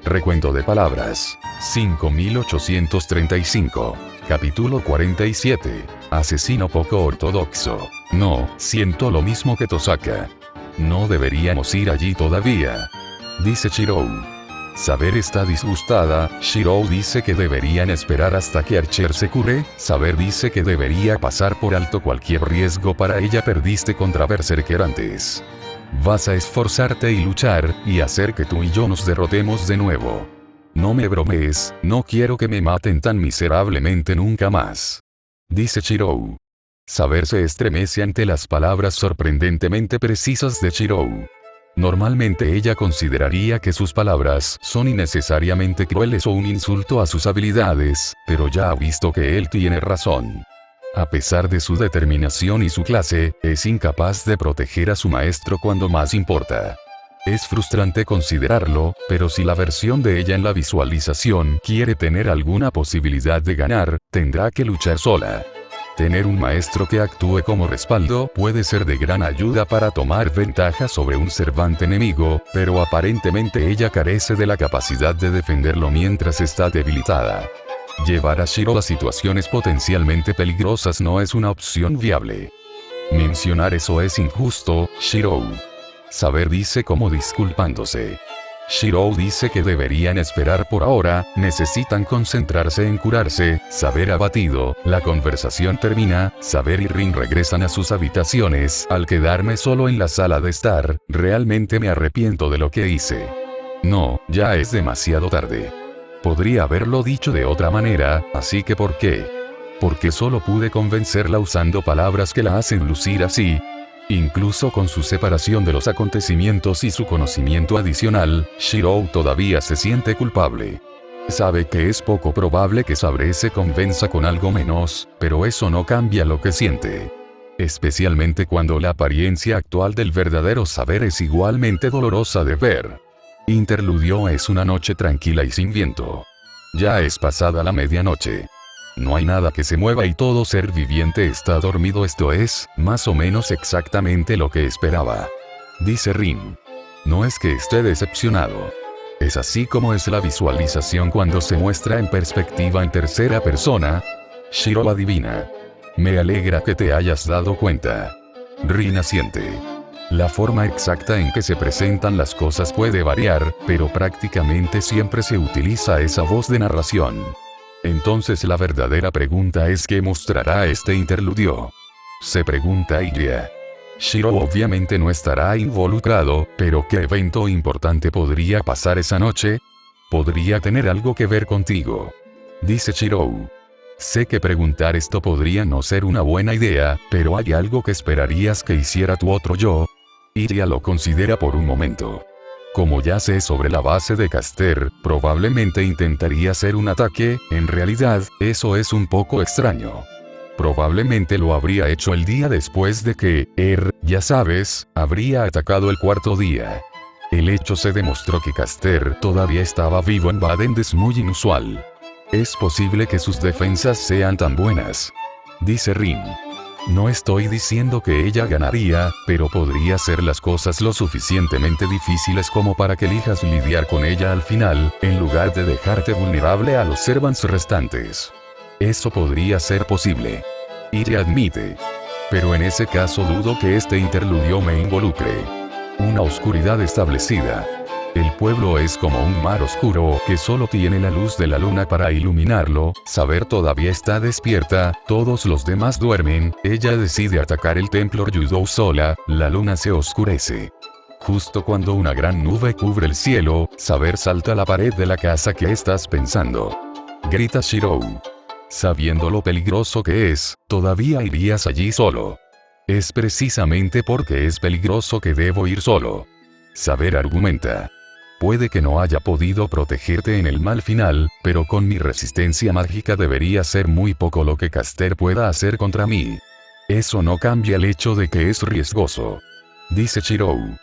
Recuento de palabras. 5835. Capítulo 47. Asesino poco ortodoxo. No, siento lo mismo que Tosaka. No deberíamos ir allí todavía. Dice Shirou. Saber está disgustada. Shirou dice que deberían esperar hasta que Archer se cure. Saber dice que debería pasar por alto cualquier riesgo para ella. Perdiste contra Berserker antes. Vas a esforzarte y luchar, y hacer que tú y yo nos derrotemos de nuevo. No me bromees, no quiero que me maten tan miserablemente nunca más. Dice Shirou. Saber se estremece ante las palabras sorprendentemente precisas de Shirou. Normalmente ella consideraría que sus palabras son innecesariamente crueles o un insulto a sus habilidades, pero ya ha visto que él tiene razón. A pesar de su determinación y su clase, es incapaz de proteger a su maestro cuando más importa. Es frustrante considerarlo, pero si la versión de ella en la visualización quiere tener alguna posibilidad de ganar, tendrá que luchar sola. Tener un maestro que actúe como respaldo puede ser de gran ayuda para tomar ventaja sobre un cervante enemigo, pero aparentemente ella carece de la capacidad de defenderlo mientras está debilitada. Llevar a Shirou a situaciones potencialmente peligrosas no es una opción viable. Mencionar eso es injusto, Shirou. Saber dice como disculpándose. Shirou dice que deberían esperar por ahora, necesitan concentrarse en curarse. Saber abatido, la conversación termina, Saber y Rin regresan a sus habitaciones. Al quedarme solo en la sala de estar, realmente me arrepiento de lo que hice. No, ya es demasiado tarde. Podría haberlo dicho de otra manera, así que ¿por qué? Porque solo pude convencerla usando palabras que la hacen lucir así. Incluso con su separación de los acontecimientos y su conocimiento adicional, Shirou todavía se siente culpable. Sabe que es poco probable que Sabre se convenza con algo menos, pero eso no cambia lo que siente. Especialmente cuando la apariencia actual del verdadero Saber es igualmente dolorosa de ver. Interludio es una noche tranquila y sin viento. Ya es pasada la medianoche. No hay nada que se mueva y todo ser viviente está dormido. Esto es, más o menos exactamente lo que esperaba. Dice Rin. No es que esté decepcionado. Es así como es la visualización cuando se muestra en perspectiva en tercera persona. Shirou adivina. Me alegra que te hayas dado cuenta. Rin asiente. La forma exacta en que se presentan las cosas puede variar, pero prácticamente siempre se utiliza esa voz de narración. Entonces la verdadera pregunta es ¿qué mostrará este interludio? Se pregunta ella. Shirou obviamente no estará involucrado, pero ¿qué evento importante podría pasar esa noche? Podría tener algo que ver contigo. Dice Shirou. Sé que preguntar esto podría no ser una buena idea, pero ¿hay algo que esperarías que hiciera tu otro yo? Iria lo considera por un momento. Como ya sé sobre la base de Caster, probablemente intentaría hacer un ataque. En realidad, eso es un poco extraño. Probablemente lo habría hecho el día después de que, ya sabes, habría atacado el cuarto día. El hecho se demostró que Caster todavía estaba vivo en Baden. Es muy inusual. Es posible que sus defensas sean tan buenas. Dice Rin. No estoy diciendo que ella ganaría, pero podría hacer las cosas lo suficientemente difíciles como para que elijas lidiar con ella al final, en lugar de dejarte vulnerable a los servants restantes. Eso podría ser posible. Iria admite. Pero en ese caso dudo que este interludio me involucre. Una oscuridad establecida. El pueblo es como un mar oscuro que solo tiene la luz de la luna para iluminarlo. Saber todavía está despierta, todos los demás duermen. Ella decide atacar el templo Ryudou sola. La luna se oscurece. Justo cuando una gran nube cubre el cielo, Saber salta a la pared de la casa. ¿Qué estás pensando? Grita Shirou. Sabiendo lo peligroso que es, todavía irías allí solo. Es precisamente porque es peligroso que debo ir solo. Saber argumenta. Puede que no haya podido protegerte en el mal final, pero con mi resistencia mágica debería ser muy poco lo que Caster pueda hacer contra mí. Eso no cambia el hecho de que es riesgoso. Dice Shirou.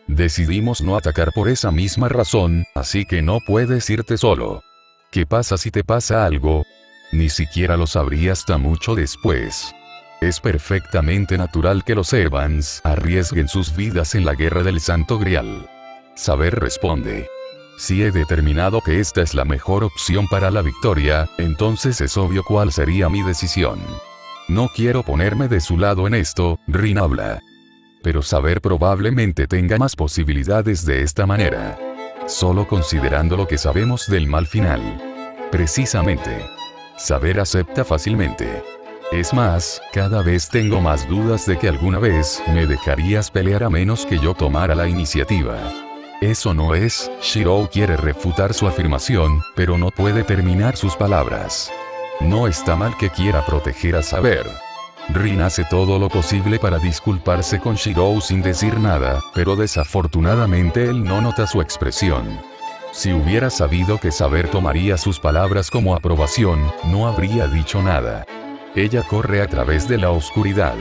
Decidimos no atacar por esa misma razón, así que no puedes irte solo. ¿Qué pasa si te pasa algo? Ni siquiera lo sabría hasta mucho después. Es perfectamente natural que los Evans arriesguen sus vidas en la guerra del Santo Grial. Saber responde. Si he determinado que esta es la mejor opción para la victoria, entonces es obvio cuál sería mi decisión. No quiero ponerme de su lado en esto, Rin habla. Pero Saber probablemente tenga más posibilidades de esta manera. solo considerando lo que sabemos del mal final. Precisamente. Saber acepta fácilmente. Es más, cada vez tengo más dudas de que alguna vez me dejarías pelear a menos que yo tomara la iniciativa. Eso no es, Shirou quiere refutar su afirmación, pero no puede terminar sus palabras. No está mal que quiera proteger a Saber. Rin hace todo lo posible para disculparse con Shirou sin decir nada, pero desafortunadamente él no nota su expresión. Si hubiera sabido que Saber tomaría sus palabras como aprobación, no habría dicho nada. Ella corre a través de la oscuridad.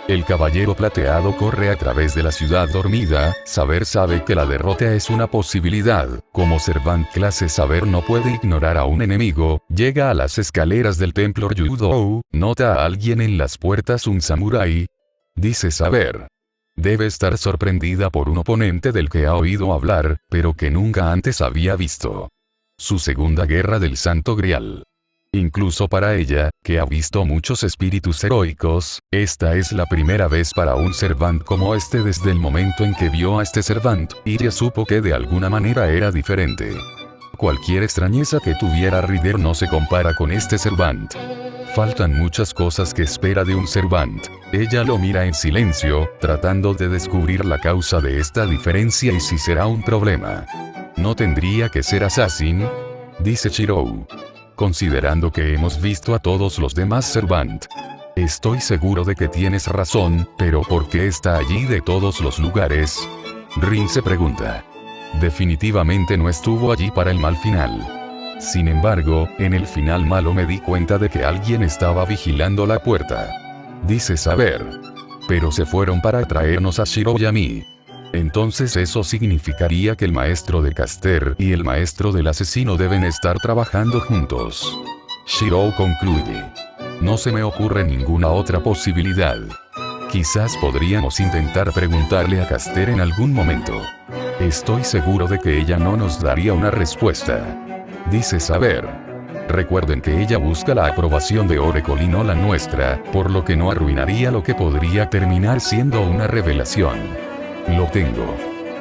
El caballero plateado corre a través de la ciudad dormida. Saber sabe que la derrota es una posibilidad. Como servant clase Saber no puede ignorar a un enemigo. Llega a las escaleras del templo Ryudou. Nota a alguien en las puertas, un samurái. Dice Saber. Debe estar sorprendida por un oponente del que ha oído hablar, pero que nunca antes había visto. Su segunda guerra del Santo Grial. Incluso para ella, que ha visto muchos espíritus heroicos, esta es la primera vez para un servant como este. Desde el momento en que vio a este servant, Iria supo que de alguna manera era diferente. Cualquier extrañeza que tuviera Rider no se compara con este servant. Faltan muchas cosas que espera de un servant. Ella lo mira en silencio, tratando de descubrir la causa de esta diferencia y si será un problema. ¿No tendría que ser Assassin?, dice Shirou. Considerando que hemos visto a todos los demás servant. Estoy seguro de que tienes razón, pero ¿por qué está allí de todos los lugares? Rin se pregunta. Definitivamente no estuvo allí para el mal final. Sin embargo, en el final malo me di cuenta de que alguien estaba vigilando la puerta. Dice Saber. Pero se fueron para traernos a Shirou y a mí. Entonces eso significaría que el maestro de Caster y el maestro del asesino deben estar trabajando juntos. Shirou concluye. No se me ocurre ninguna otra posibilidad. Quizás podríamos intentar preguntarle a Caster en algún momento. Estoy seguro de que ella no nos daría una respuesta. Dice Saber. Recuerden que ella busca la aprobación de Oracle y no la nuestra, por lo que no arruinaría lo que podría terminar siendo una revelación. Lo tengo.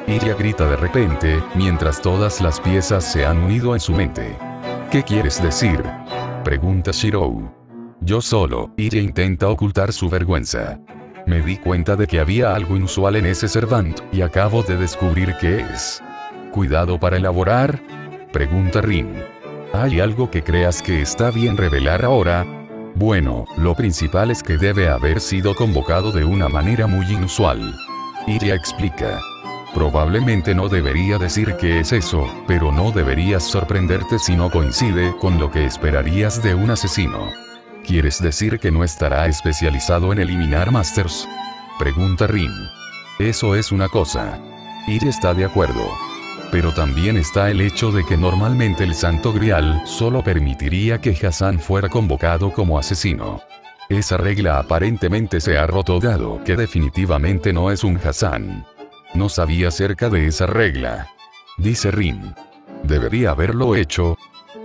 Iria grita de repente, mientras todas las piezas se han unido en su mente. ¿Qué quieres decir?, pregunta Shirou. Yo solo. Iria intenta ocultar su vergüenza. Me di cuenta de que había algo inusual en ese servant, y acabo de descubrir qué es. ¿Cuidado para elaborar?, pregunta Rin. ¿Hay algo que creas que está bien revelar ahora? Bueno, lo principal es que debe haber sido convocado de una manera muy inusual. Iria explica. Probablemente no debería decir qué es eso, pero no deberías sorprenderte si no coincide con lo que esperarías de un asesino. ¿Quieres decir que no estará especializado en eliminar Masters?, pregunta Rin. Eso es una cosa. Iria está de acuerdo. Pero también está el hecho de que normalmente el Santo Grial solo permitiría que Hassan fuera convocado como asesino. Esa regla aparentemente se ha roto dado que definitivamente no es un Hassan. No sabía acerca de esa regla. Dice Rin. ¿Debería haberlo hecho?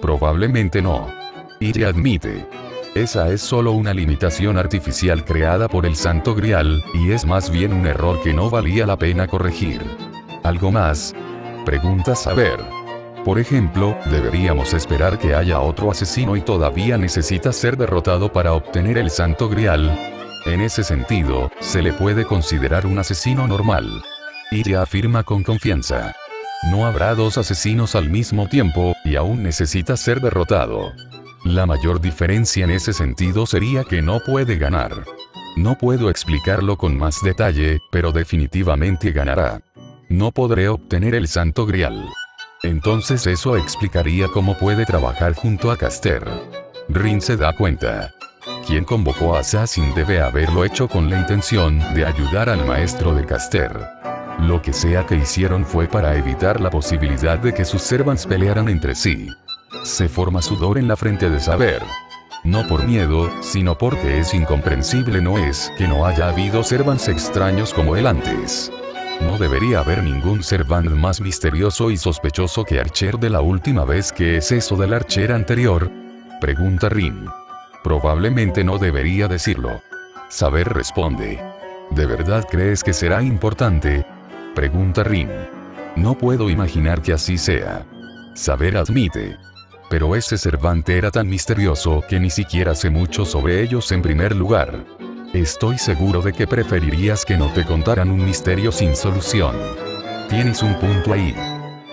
Probablemente no. Iria admite. Esa es solo una limitación artificial creada por el Santo Grial, y es más bien un error que no valía la pena corregir. ¿Algo más?, pregunta Saber. Por ejemplo, deberíamos esperar que haya otro asesino y todavía necesita ser derrotado para obtener el Santo Grial. En ese sentido, se le puede considerar un asesino normal. Iria afirma con confianza. No habrá dos asesinos al mismo tiempo, y aún necesita ser derrotado. La mayor diferencia en ese sentido sería que no puede ganar. No puedo explicarlo con más detalle, pero definitivamente ganará. No podré obtener el Santo Grial. Entonces eso explicaría cómo puede trabajar junto a Caster. Rin se da cuenta. Quien convocó a Assassin debe haberlo hecho con la intención de ayudar al maestro de Caster. Lo que sea que hicieron fue para evitar la posibilidad de que sus servants pelearan entre sí. Se forma sudor en la frente de Saber. No por miedo, sino porque es incomprensible no es que no haya habido servants extraños como él antes. No debería haber ningún servant más misterioso y sospechoso que Archer de la última vez. ¿Qué es eso del Archer anterior?, pregunta Rin. Probablemente no debería decirlo. Saber responde. ¿De verdad crees que será importante?, pregunta Rin. No puedo imaginar que así sea. Saber admite. Pero ese Cervante era tan misterioso que ni siquiera sé mucho sobre ellos en primer lugar. Estoy seguro de que preferirías que no te contaran un misterio sin solución. Tienes un punto ahí.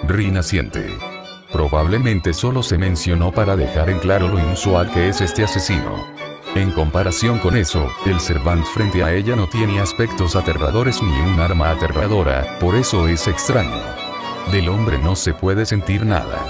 Rin asiente. Probablemente solo se mencionó para dejar en claro lo inusual que es este asesino. En comparación con eso, el Cervant frente a ella no tiene aspectos aterradores ni un arma aterradora, por eso es extraño. Del hombre no se puede sentir nada.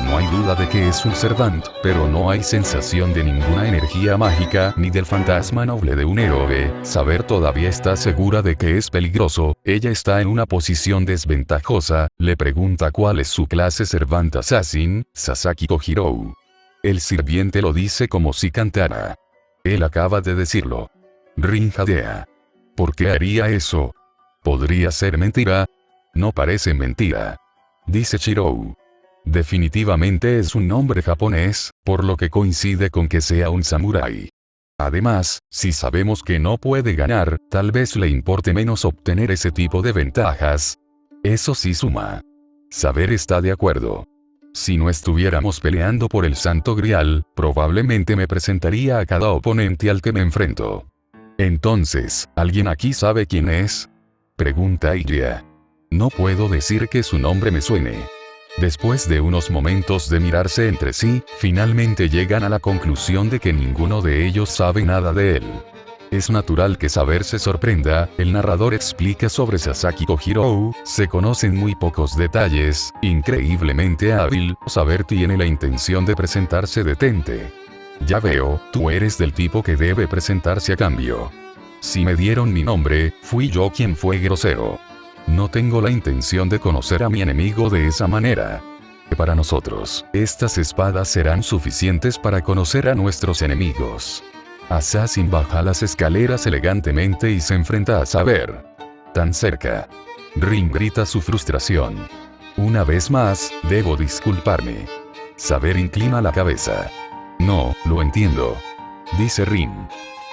No hay duda de que es un Cervant, pero no hay sensación de ninguna energía mágica ni del fantasma noble de un héroe. Saber todavía está segura de que es peligroso. Ella está en una posición desventajosa. Le pregunta cuál es su clase Cervant Assassin, Sasaki Kojiro. El sirviente lo dice como si cantara. Él acaba de decirlo. Rin jadea. ¿Por qué haría eso? ¿Podría ser mentira? No parece mentira. Dice Shirou. Definitivamente es un nombre japonés, por lo que coincide con que sea un samurái. Además, si sabemos que no puede ganar, tal vez le importe menos obtener ese tipo de ventajas. Eso sí suma. Saber está de acuerdo. Si no estuviéramos peleando por el Santo Grial, probablemente me presentaría a cada oponente al que me enfrento. Entonces, ¿alguien aquí sabe quién es? Pregunta Ilya. No puedo decir que su nombre me suene. Después de unos momentos de mirarse entre sí, finalmente llegan a la conclusión de que ninguno de ellos sabe nada de él. Es natural que Saber se sorprenda. El narrador explica sobre Sasaki Kojiro, se conocen muy pocos detalles, increíblemente hábil. Saber tiene la intención de presentarse detente. Ya veo, tú eres del tipo que debe presentarse a cambio. Si me dieron mi nombre, fui yo quien fue grosero. No tengo la intención de conocer a mi enemigo de esa manera. Para nosotros, estas espadas serán suficientes para conocer a nuestros enemigos. Assassin baja las escaleras elegantemente y se enfrenta a Saber. Tan cerca. Rin grita su frustración. Una vez más, debo disculparme. Saber inclina la cabeza. No, lo entiendo. Dice Rin.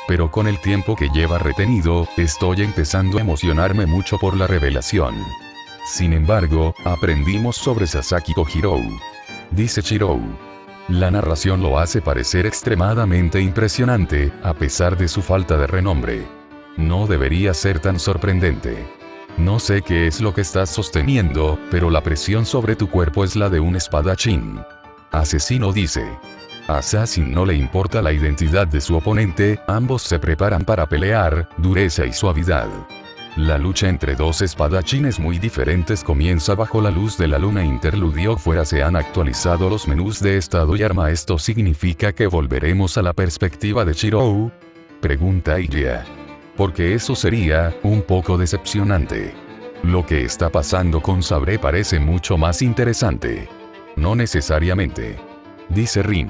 Pero con el tiempo que lleva retenido, estoy empezando a emocionarme mucho por la revelación. Sin embargo, aprendimos sobre Sasaki Kojiro. Dice Shirou. La narración lo hace parecer extremadamente impresionante, a pesar de su falta de renombre. No debería ser tan sorprendente. No sé qué es lo que estás sosteniendo, pero la presión sobre tu cuerpo es la de un espadachín. Asesino dice. A Assassin no le importa la identidad de su oponente, ambos se preparan para pelear, dureza y suavidad. La lucha entre dos espadachines muy diferentes comienza bajo la luz de la luna. Interludio fuera. Se han actualizado los menús de estado y arma. ¿Esto significa que volveremos a la perspectiva de Shirou? Pregunta Ilya. Porque eso sería un poco decepcionante. Lo que está pasando con Sabre parece mucho más interesante. No necesariamente. Dice Rin.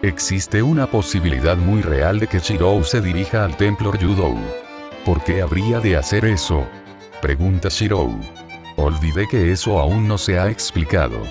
Existe una posibilidad muy real de que Shirou se dirija al templo Ryudou. ¿Por qué habría de hacer eso? Pregunta Shirou. Olvidé que eso aún no se ha explicado.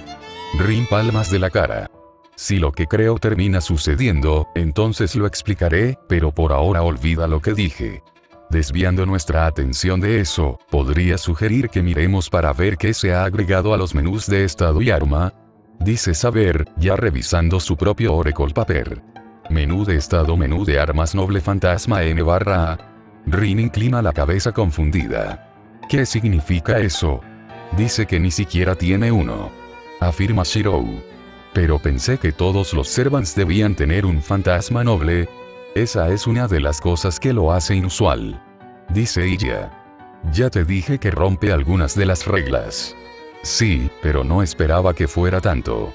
Rin palmas de la cara. Si lo que creo termina sucediendo, entonces lo explicaré, pero por ahora olvida lo que dije. Desviando nuestra atención de eso, podría sugerir que miremos para ver qué se ha agregado a los menús de estado y arma. Dice Saber, ya revisando su propio Oracle Paper. Menú de estado, menú de armas, noble fantasma N/A. Rin inclina la cabeza confundida. ¿Qué significa eso? Dice que ni siquiera tiene uno. Afirma Shirou. Pero pensé que todos los Servants debían tener un fantasma noble. Esa es una de las cosas que lo hace inusual. Dice Ilya. Ya te dije que rompe algunas de las reglas. Sí, pero no esperaba que fuera tanto.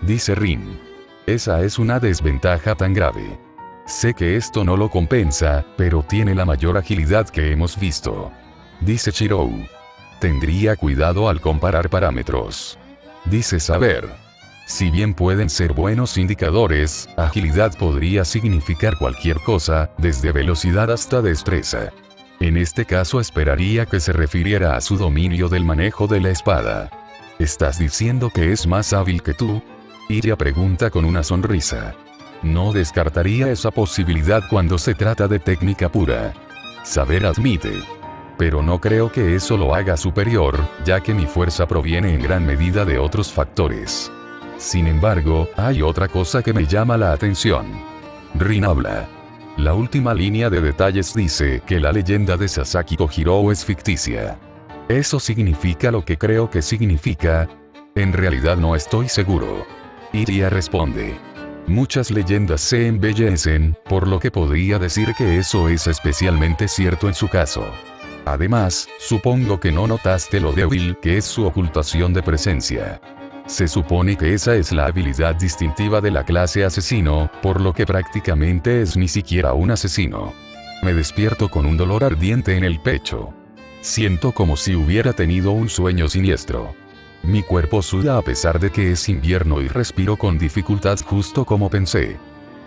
Dice Rin. Esa es una desventaja tan grave. Sé que esto no lo compensa, pero tiene la mayor agilidad que hemos visto. Dice Shirou. Tendría cuidado al comparar parámetros. Dice Saber. Si bien pueden ser buenos indicadores, agilidad podría significar cualquier cosa, desde velocidad hasta destreza. En este caso esperaría que se refiriera a su dominio del manejo de la espada. ¿Estás diciendo que es más hábil que tú? Ilya pregunta con una sonrisa. No descartaría esa posibilidad cuando se trata de técnica pura. Saber admite. Pero no creo que eso lo haga superior, ya que mi fuerza proviene en gran medida de otros factores. Sin embargo, hay otra cosa que me llama la atención. Rin habla. La última línea de detalles dice que la leyenda de Sasaki Kojiro es ficticia. ¿Eso significa lo que creo que significa? En realidad no estoy seguro. Iria responde. Muchas leyendas se embellecen, por lo que podría decir que eso es especialmente cierto en su caso. Además, supongo que no notaste lo débil que es su ocultación de presencia. Se supone que esa es la habilidad distintiva de la clase asesino, por lo que prácticamente es ni siquiera un asesino. Me despierto con un dolor ardiente en el pecho. Siento como si hubiera tenido un sueño siniestro. Mi cuerpo suda a pesar de que es invierno y respiro con dificultad justo como pensé.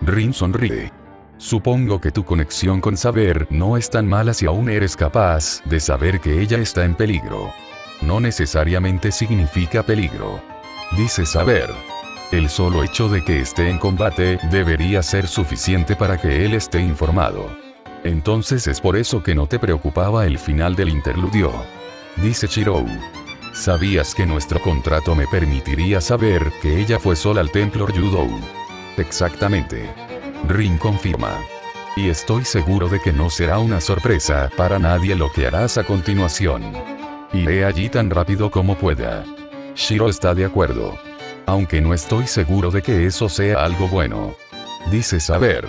Rin sonríe. Supongo que tu conexión con saber no es tan mala si aún eres capaz de saber que ella está en peligro. No necesariamente significa peligro. Dice saber. El solo hecho de que esté en combate debería ser suficiente para que él esté informado. Entonces es por eso que no te preocupaba el final del interludio. Dice Shirou. ¿Sabías que nuestro contrato me permitiría saber que ella fue sola al templo Ryudou? Exactamente. Rin confirma. Y estoy seguro de que no será una sorpresa para nadie lo que harás a continuación. Iré allí tan rápido como pueda. Shiro está de acuerdo. Aunque no estoy seguro de que eso sea algo bueno. Dice saber.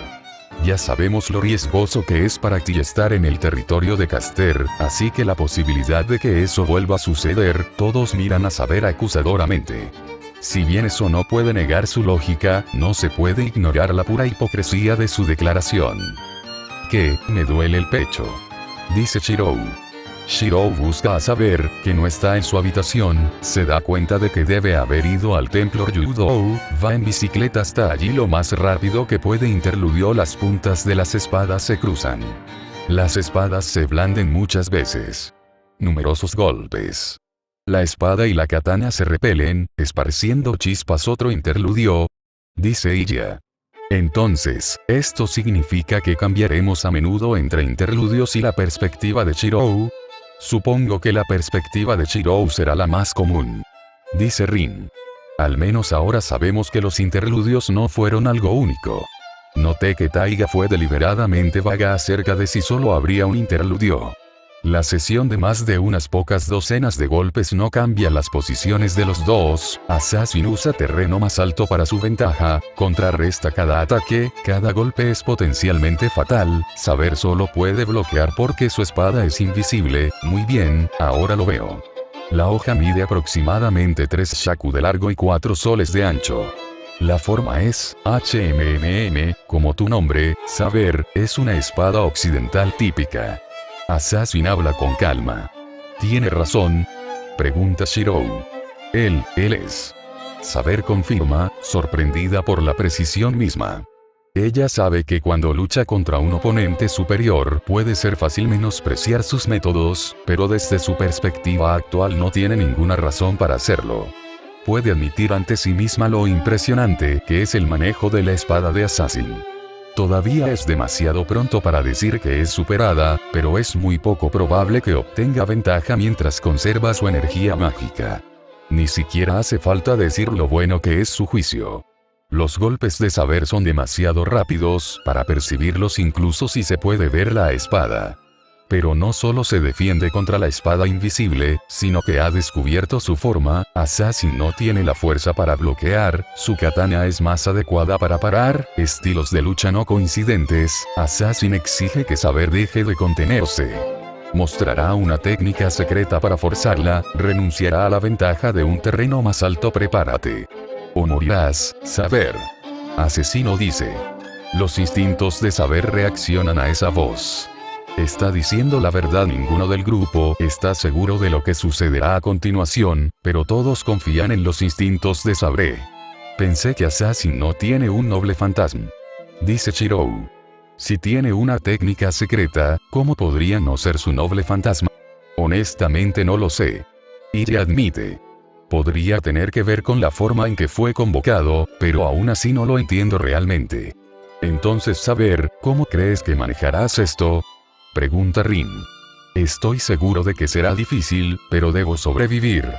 Ya sabemos lo riesgoso que es para ti estar en el territorio de Caster, así que la posibilidad de que eso vuelva a suceder, todos miran a saber acusadoramente. Si bien eso no puede negar su lógica, no se puede ignorar la pura hipocresía de su declaración. Que, me duele el pecho. Dice Shirou. Shirou busca a saber que no está en su habitación, se da cuenta de que debe haber ido al templo Ryudou, va en bicicleta hasta allí lo más rápido que puede. Interludió. Las puntas de las espadas se cruzan. Las espadas se blanden muchas veces. Numerosos golpes. La espada y la katana se repelen, esparciendo chispas. Otro interludio. Dice ella. Entonces, esto significa que cambiaremos a menudo entre interludios y la perspectiva de Shirou. Supongo que la perspectiva de Shirou será la más común. Dice Rin. Al menos ahora sabemos que los interludios no fueron algo único. Noté que Taiga fue deliberadamente vaga acerca de si solo habría un interludio. La sesión de más de unas pocas docenas de golpes no cambia las posiciones de los dos. Assassin usa terreno más alto para su ventaja, contrarresta cada ataque, cada golpe es potencialmente fatal, saber solo puede bloquear porque su espada es invisible. Muy bien, ahora lo veo. La hoja mide aproximadamente 3 shaku de largo y 4 soles de ancho. La forma es HMMM, como tu nombre, saber, es una espada occidental típica. Assassin habla con calma. ¿Tiene razón? Pregunta Shirou. Él es. Saber confirma, sorprendida por la precisión misma. Ella sabe que cuando lucha contra un oponente superior puede ser fácil menospreciar sus métodos, pero desde su perspectiva actual no tiene ninguna razón para hacerlo. Puede admitir ante sí misma lo impresionante que es el manejo de la espada de Assassin. Todavía es demasiado pronto para decir que es superada, pero es muy poco probable que obtenga ventaja mientras conserva su energía mágica. Ni siquiera hace falta decir lo bueno que es su juicio. Los golpes de saber son demasiado rápidos para percibirlos incluso si se puede ver la espada. Pero no solo se defiende contra la espada invisible, sino que ha descubierto su forma. Assassin no tiene la fuerza para bloquear, su katana es más adecuada para parar, estilos de lucha no coincidentes. Assassin exige que saber deje de contenerse. Mostrará una técnica secreta para forzarla, renunciará a la ventaja de un terreno más alto. Prepárate. O morirás, saber. Asesino dice. Los instintos de saber reaccionan a esa voz. Está diciendo la verdad. Ninguno del grupo está seguro de lo que sucederá a continuación, pero todos confían en los instintos de saber. Pensé que Assassin no tiene un noble fantasma. Dice Shirou. Si tiene una técnica secreta, ¿cómo podría no ser su noble fantasma? Honestamente no lo sé. Iria admite. Podría tener que ver con la forma en que fue convocado, pero aún así no lo entiendo realmente. Entonces saber, ¿cómo crees que manejarás esto? Pregunta Rin. Estoy seguro de que será difícil, pero debo sobrevivir.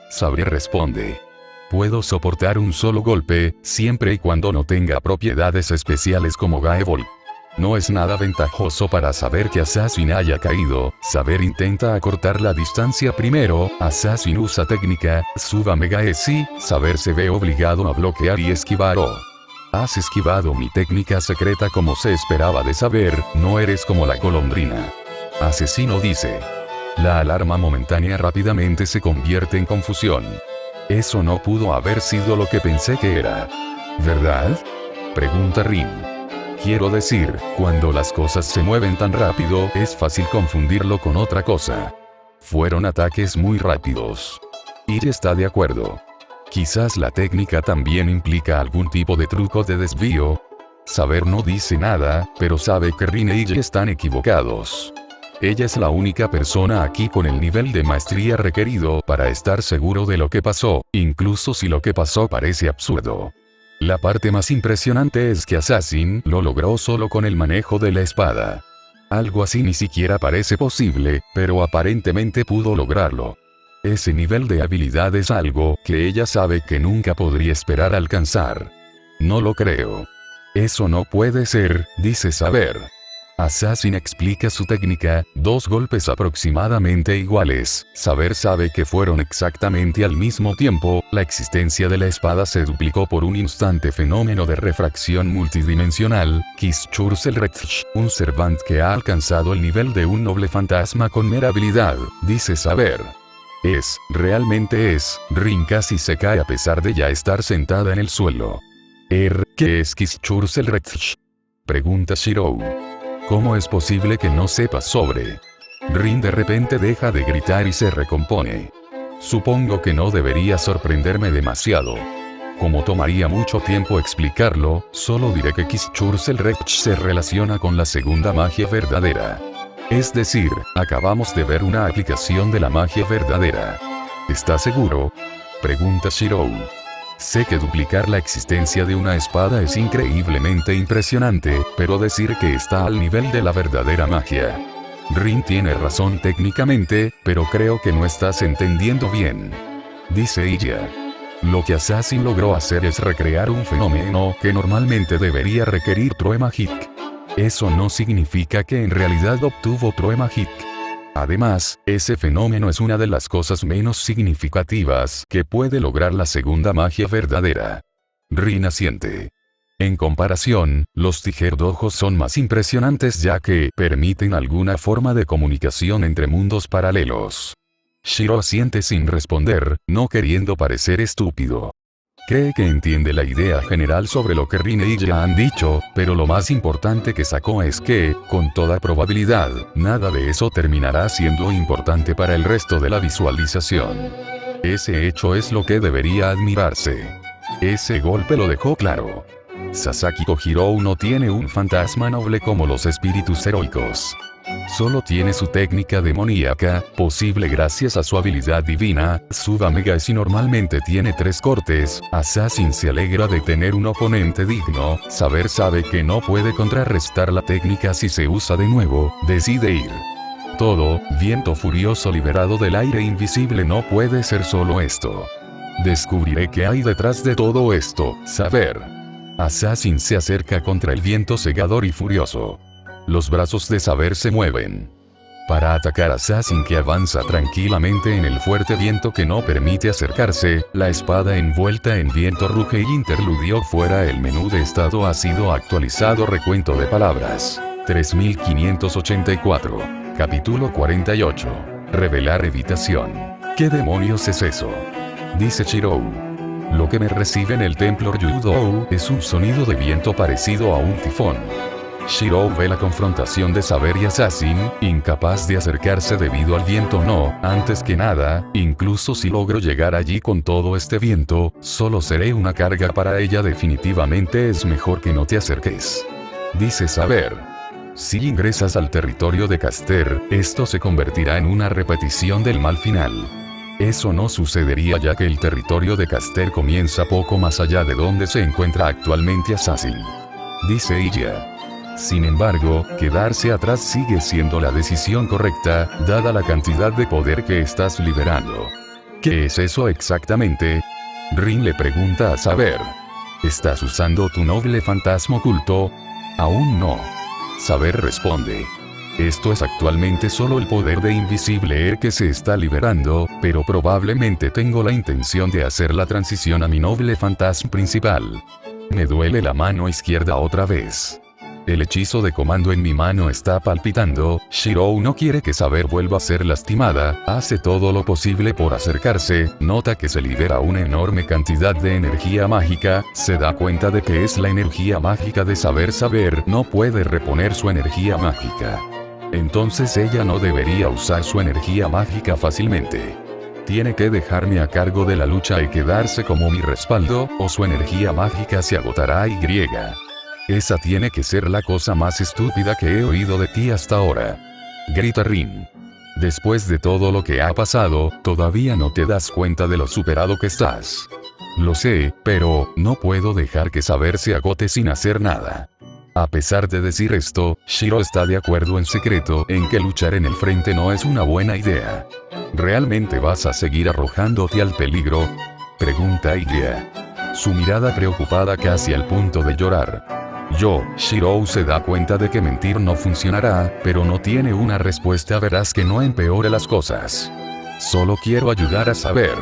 Sabre responde. Puedo soportar un solo golpe, siempre y cuando no tenga propiedades especiales como Gaebol. No es nada ventajoso para saber que Assassin haya caído. Saber intenta acortar la distancia primero. Assassin usa técnica, Suba Mega Esi. Saber se ve obligado a bloquear y esquivar. Has esquivado mi técnica secreta como se esperaba de saber, no eres como la golondrina. Asesino dice. La alarma momentánea rápidamente se convierte en confusión. Eso no pudo haber sido lo que pensé que era. ¿Verdad? Pregunta Rin. Quiero decir, cuando las cosas se mueven tan rápido, es fácil confundirlo con otra cosa. Fueron ataques muy rápidos. Iri está de acuerdo. Quizás la técnica también implica algún tipo de truco de desvío. Saber no dice nada, pero sabe que Rin e Iri están equivocados. Ella es la única persona aquí con el nivel de maestría requerido para estar seguro de lo que pasó, incluso si lo que pasó parece absurdo. La parte más impresionante es que Assassin lo logró solo con el manejo de la espada. Algo así ni siquiera parece posible, pero aparentemente pudo lograrlo. Ese nivel de habilidad es algo que ella sabe que nunca podría esperar alcanzar. No lo creo. Eso no puede ser, dice Saber. Assassin explica su técnica, 2 golpes aproximadamente iguales. Saber sabe que fueron exactamente al mismo tiempo. La existencia de la espada se duplicó por un instante. Fenómeno de refracción multidimensional. Kischurselrecht, un Servant que ha alcanzado el nivel de un noble fantasma con mera habilidad, dice Saber. Realmente es. Rin casi se cae a pesar de ya estar sentada en el suelo. ¿Qué es Kischurselrecht? Pregunta Shirou. ¿Cómo es posible que no sepas sobre? Rin de repente deja de gritar y se recompone. Supongo que no debería sorprenderme demasiado. Como tomaría mucho tiempo explicarlo, solo diré que Kischurselrecht se relaciona con la segunda magia verdadera. Es decir, acabamos de ver una aplicación de la magia verdadera. ¿Estás seguro? Pregunta Shirou. Sé que duplicar la existencia de una espada es increíblemente impresionante, pero decir que está al nivel de la verdadera magia. Rin tiene razón técnicamente, pero creo que no estás entendiendo bien. Dice ella. Lo que Assassin logró hacer es recrear un fenómeno que normalmente debería requerir True Magic. Eso no significa que en realidad obtuvo True Magic. Además, ese fenómeno es una de las cosas menos significativas que puede lograr la segunda magia verdadera. Rin asiente. En comparación, los tijerdojos son más impresionantes ya que permiten alguna forma de comunicación entre mundos paralelos. Shiro asiente sin responder, no queriendo parecer estúpido. Cree que entiende la idea general sobre lo que Rin y ella han dicho, pero lo más importante que sacó es que, con toda probabilidad, nada de eso terminará siendo importante para el resto de la visualización. Ese hecho es lo que debería admirarse. Ese golpe lo dejó claro. Sasaki Kojirou no tiene un fantasma noble como los espíritus heroicos. Solo tiene su técnica demoníaca, posible gracias a su habilidad divina. Suba Mega si normalmente tiene 3 cortes. Assassin se alegra de tener un oponente digno. Saber sabe que no puede contrarrestar la técnica si se usa de nuevo. Decide ir. Todo, viento furioso liberado del aire invisible no puede ser solo esto. Descubriré qué hay detrás de todo esto. Saber. Assassin se acerca contra el viento cegador y furioso. Los brazos de Saber se mueven. Para atacar a Assassin que avanza tranquilamente en el fuerte viento que no permite acercarse, la espada envuelta en viento ruge y interludio fuera el menú de estado ha sido actualizado. Recuento de palabras. 3584. Capítulo 48. Revelar evitación. ¿Qué demonios es eso? Dice Shirou. Lo que me recibe en el templo Ryudou es un sonido de viento parecido a un tifón. Shirou ve la confrontación de Saber y Assassin, incapaz de acercarse debido al viento. No, antes que nada, incluso si logro llegar allí con todo este viento, solo seré una carga para ella. Definitivamente es mejor que no te acerques. Dice Saber. Si ingresas al territorio de Caster, esto se convertirá en una repetición del mal final. Eso no sucedería ya que el territorio de Caster comienza poco más allá de donde se encuentra actualmente Assassin. Dice ella. Sin embargo, quedarse atrás sigue siendo la decisión correcta, dada la cantidad de poder que estás liberando. ¿Qué es eso exactamente? Rin le pregunta a Saber. ¿Estás usando tu noble fantasma oculto? Aún no. Saber responde. Esto es actualmente solo el poder de Invisible Air que se está liberando, pero probablemente tengo la intención de hacer la transición a mi noble fantasma principal. Me duele la mano izquierda otra vez. El hechizo de comando en mi mano está palpitando. Shirou no quiere que Saber vuelva a ser lastimada, hace todo lo posible por acercarse, nota que se libera una enorme cantidad de energía mágica, se da cuenta de que es la energía mágica de Saber. Saber no puede reponer su energía mágica. Entonces ella no debería usar su energía mágica fácilmente. Tiene que dejarme a cargo de la lucha y quedarse como mi respaldo, o su energía mágica se agotará. Esa tiene que ser la cosa más estúpida que he oído de ti hasta ahora. Grita Rin. Después de todo lo que ha pasado, todavía no te das cuenta de lo superado que estás. Lo sé, pero no puedo dejar que Saber se agote sin hacer nada. A pesar de decir esto, Shiro está de acuerdo en secreto en que luchar en el frente no es una buena idea. ¿Realmente vas a seguir arrojándote al peligro? Pregunta Ilya. Su mirada preocupada casi al punto de llorar. Shirou se da cuenta de que mentir no funcionará, pero no tiene una respuesta veraz que no empeore las cosas. Solo quiero ayudar a Saber.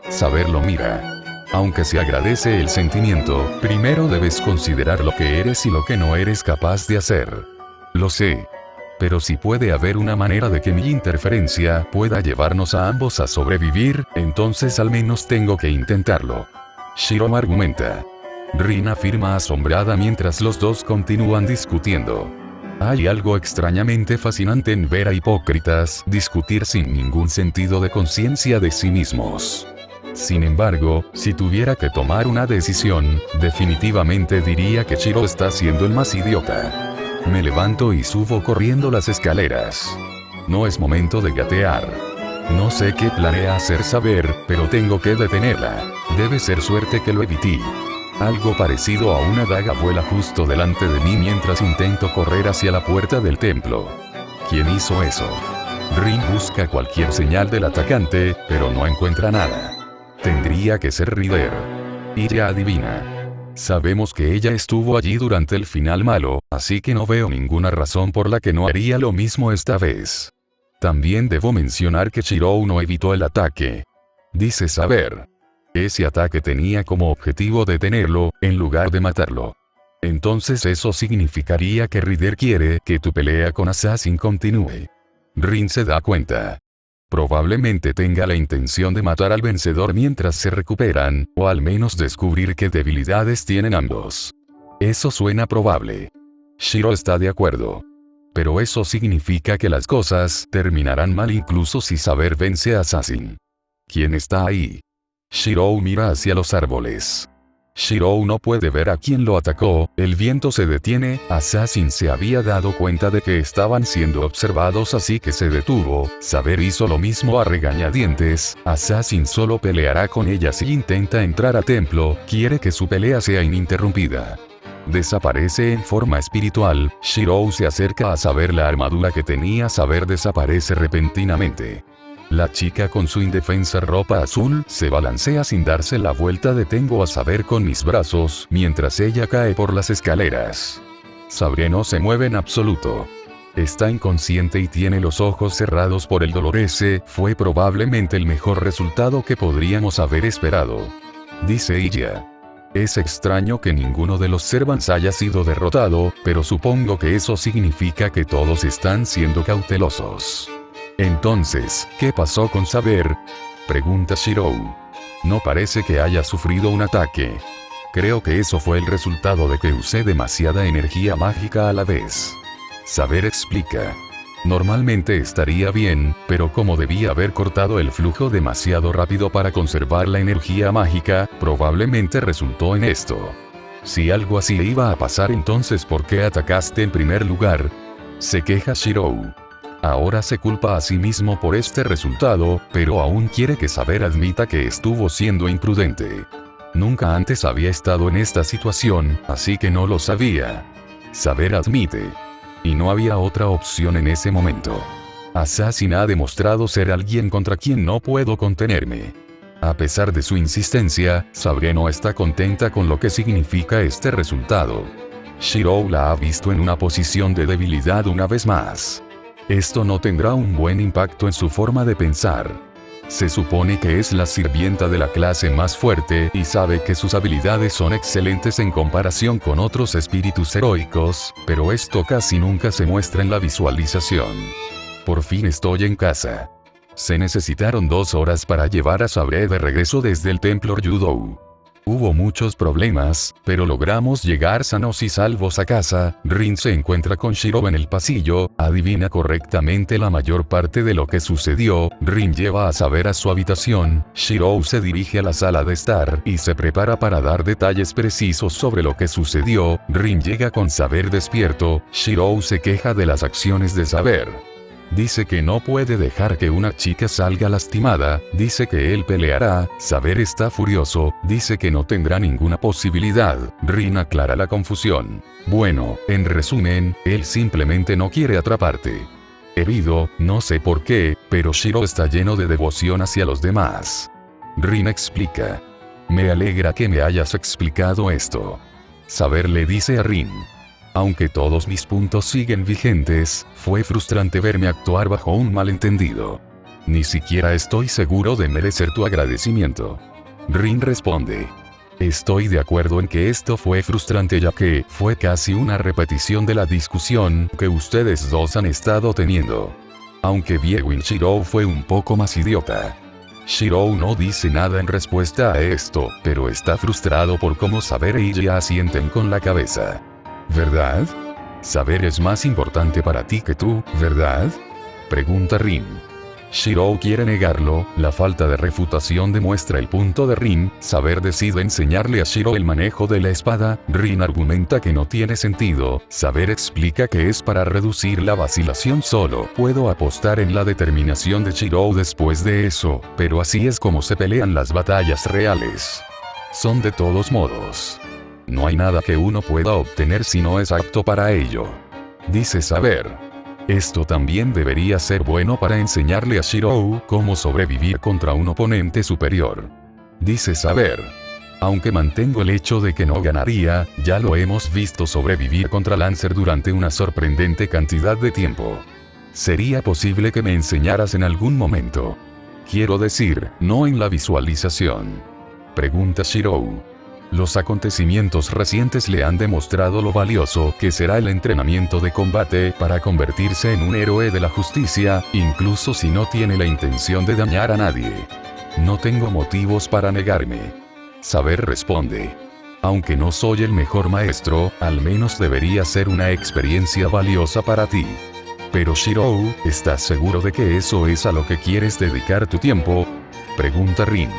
Saber lo mira. Aunque se agradece el sentimiento, primero debes considerar lo que eres y lo que no eres capaz de hacer. Lo sé. Pero si puede haber una manera de que mi interferencia pueda llevarnos a ambos a sobrevivir, entonces al menos tengo que intentarlo. Shiro argumenta. Rin afirma asombrada mientras los dos continúan discutiendo. Hay algo extrañamente fascinante en ver a hipócritas discutir sin ningún sentido de conciencia de sí mismos. Sin embargo, si tuviera que tomar una decisión, definitivamente diría que Shiro está siendo el más idiota. Me levanto y subo corriendo las escaleras. No es momento de gatear. No sé qué planea hacer Saber, pero tengo que detenerla. Debe ser suerte que lo evité. Algo parecido a una daga vuela justo delante de mí mientras intento correr hacia la puerta del templo. ¿Quién hizo eso? Rin busca cualquier señal del atacante, pero no encuentra nada. Tendría que ser Rider. Ella adivina. Sabemos que ella estuvo allí durante el final malo, así que no veo ninguna razón por la que no haría lo mismo esta vez. También debo mencionar que Shirou no evitó el ataque. Dice Saber. Ese ataque tenía como objetivo detenerlo, en lugar de matarlo. Entonces eso significaría que Rider quiere que tu pelea con Assassin continúe. Rin se da cuenta. Probablemente tenga la intención de matar al vencedor mientras se recuperan, o al menos descubrir qué debilidades tienen ambos. Eso suena probable. Shiro está de acuerdo. Pero eso significa que las cosas terminarán mal incluso si Saber vence a Assassin. ¿Quién está ahí? Shirou mira hacia los árboles. Shirou no puede ver a quién lo atacó, el viento se detiene, Assassin se había dado cuenta de que estaban siendo observados así que se detuvo, Saber hizo lo mismo a regañadientes, Assassin solo peleará con ella si intenta entrar al templo, quiere que su pelea sea ininterrumpida. Desaparece en forma espiritual, Shirou se acerca a Saber la armadura que tenía Saber desaparece repentinamente. La chica con su indefensa ropa azul se balancea sin darse la vuelta. Detengo a Saber con mis brazos mientras ella cae por las escaleras. Saber no se mueve en absoluto. Está inconsciente y tiene los ojos cerrados por el dolor. Ese fue probablemente el mejor resultado que podríamos haber esperado. Dice ella. Es extraño que ninguno de los servants haya sido derrotado, pero supongo que eso significa que todos están siendo cautelosos. Entonces, ¿qué pasó con Saber? Pregunta Shirou. No parece que haya sufrido un ataque. Creo que eso fue el resultado de que usé demasiada energía mágica a la vez. Saber explica. Normalmente estaría bien, pero como debía haber cortado el flujo demasiado rápido para conservar la energía mágica, probablemente resultó en esto. Si algo así iba a pasar, entonces ¿por qué atacaste en primer lugar? Se queja Shirou. Ahora se culpa a sí mismo por este resultado, pero aún quiere que Saber admita que estuvo siendo imprudente. Nunca antes había estado en esta situación, así que no lo sabía. Saber admite. Y no había otra opción en ese momento. Assassin ha demostrado ser alguien contra quien no puedo contenerme. A pesar de su insistencia, Sabre no está contenta con lo que significa este resultado. Shirou la ha visto en una posición de debilidad una vez más. Esto no tendrá un buen impacto en su forma de pensar. Se supone que es la sirvienta de la clase más fuerte y sabe que sus habilidades son excelentes en comparación con otros espíritus heroicos, pero esto casi nunca se muestra en la visualización. Por fin estoy en casa. Se necesitaron 2 horas para llevar a Sabre de regreso desde el templo Ryudou. Hubo muchos problemas, pero logramos llegar sanos y salvos a casa. Rin se encuentra con Shirou en el pasillo, adivina correctamente la mayor parte de lo que sucedió. Rin lleva a Saber a su habitación, Shirou se dirige a la sala de estar y se prepara para dar detalles precisos sobre lo que sucedió. Rin llega con Saber despierto, Shirou se queja de las acciones de Saber. Dice que no puede dejar que una chica salga lastimada, dice que él peleará, Saber está furioso, dice que no tendrá ninguna posibilidad. Rin aclara la confusión. Bueno, en resumen, él simplemente no quiere atraparte. Herido, no sé por qué, pero Shirou está lleno de devoción hacia los demás. Rin explica. Me alegra que me hayas explicado esto. Saber le dice a Rin. Aunque todos mis puntos siguen vigentes, fue frustrante verme actuar bajo un malentendido. Ni siquiera estoy seguro de merecer tu agradecimiento. Rin responde. Estoy de acuerdo en que esto fue frustrante ya que fue casi una repetición de la discusión que ustedes dos han estado teniendo. Aunque Viewin Shirou fue un poco más idiota. Shirou no dice nada en respuesta a esto, pero está frustrado por cómo Saber y ella asienten con la cabeza. ¿Verdad? Saber es más importante para ti que tú, ¿verdad? Pregunta Rin. Shirou quiere negarlo, la falta de refutación demuestra el punto de Rin. Saber decide enseñarle a Shirou el manejo de la espada. Rin argumenta que no tiene sentido. Saber explica que es para reducir la vacilación solo. Puedo apostar en la determinación de Shirou después de eso, pero así es como se pelean las batallas reales. Son de todos modos. No hay nada que uno pueda obtener si no es apto para ello. Dice Saber. Esto también debería ser bueno para enseñarle a Shirou cómo sobrevivir contra un oponente superior. Dice Saber. Aunque mantengo el hecho de que no ganaría, ya lo hemos visto sobrevivir contra Lancer durante una sorprendente cantidad de tiempo. ¿Sería posible que me enseñaras en algún momento? Quiero decir, no en la visualización. Pregunta Shirou. Los acontecimientos recientes le han demostrado lo valioso que será el entrenamiento de combate para convertirse en un héroe de la justicia, incluso si no tiene la intención de dañar a nadie. No tengo motivos para negarme. Saber responde. Aunque no soy el mejor maestro, al menos debería ser una experiencia valiosa para ti. Pero Shirou, ¿estás seguro de que eso es a lo que quieres dedicar tu tiempo? Pregunta Rin.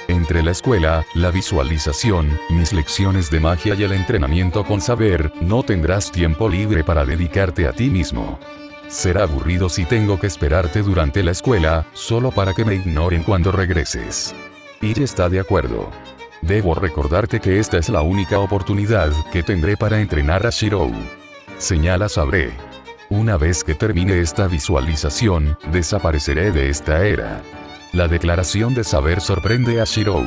Entre la escuela, la visualización, mis lecciones de magia y el entrenamiento con Saber, no tendrás tiempo libre para dedicarte a ti mismo. Será aburrido si tengo que esperarte durante la escuela, solo para que me ignoren cuando regreses. Ella está de acuerdo. Debo recordarte que esta es la única oportunidad que tendré para entrenar a Shirou. Señala Sabre. Una vez que termine esta visualización, desapareceré de esta era. La declaración de Saber sorprende a Shirou.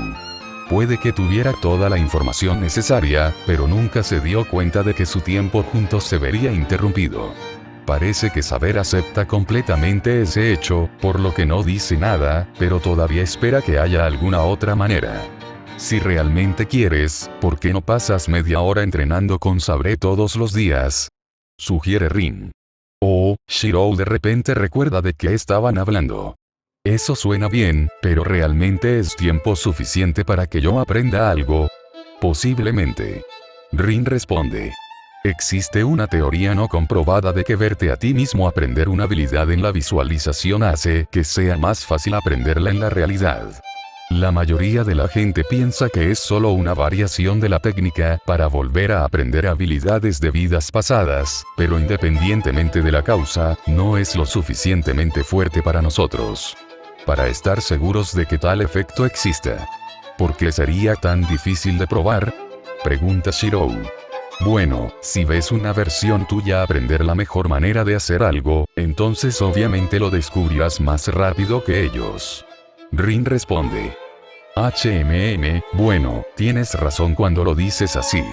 Puede que tuviera toda la información necesaria, pero nunca se dio cuenta de que su tiempo juntos se vería interrumpido. Parece que Saber acepta completamente ese hecho, por lo que no dice nada, pero todavía espera que haya alguna otra manera. Si realmente quieres, ¿por qué no pasas media hora entrenando con Sabre todos los días? Sugiere Rin. Oh, Shirou de repente recuerda de qué estaban hablando. Eso suena bien, pero ¿realmente es tiempo suficiente para que yo aprenda algo? Posiblemente. Rin responde. Existe una teoría no comprobada de que verte a ti mismo aprender una habilidad en la visualización hace que sea más fácil aprenderla en la realidad. La mayoría de la gente piensa que es solo una variación de la técnica para volver a aprender habilidades de vidas pasadas, pero independientemente de la causa, no es lo suficientemente fuerte para nosotros. Para estar seguros de que tal efecto exista. ¿Por qué sería tan difícil de probar? Pregunta Shirou. Bueno, si ves una versión tuya aprender la mejor manera de hacer algo, entonces obviamente lo descubrirás más rápido que ellos. Rin responde. Bueno, tienes razón cuando lo dices así.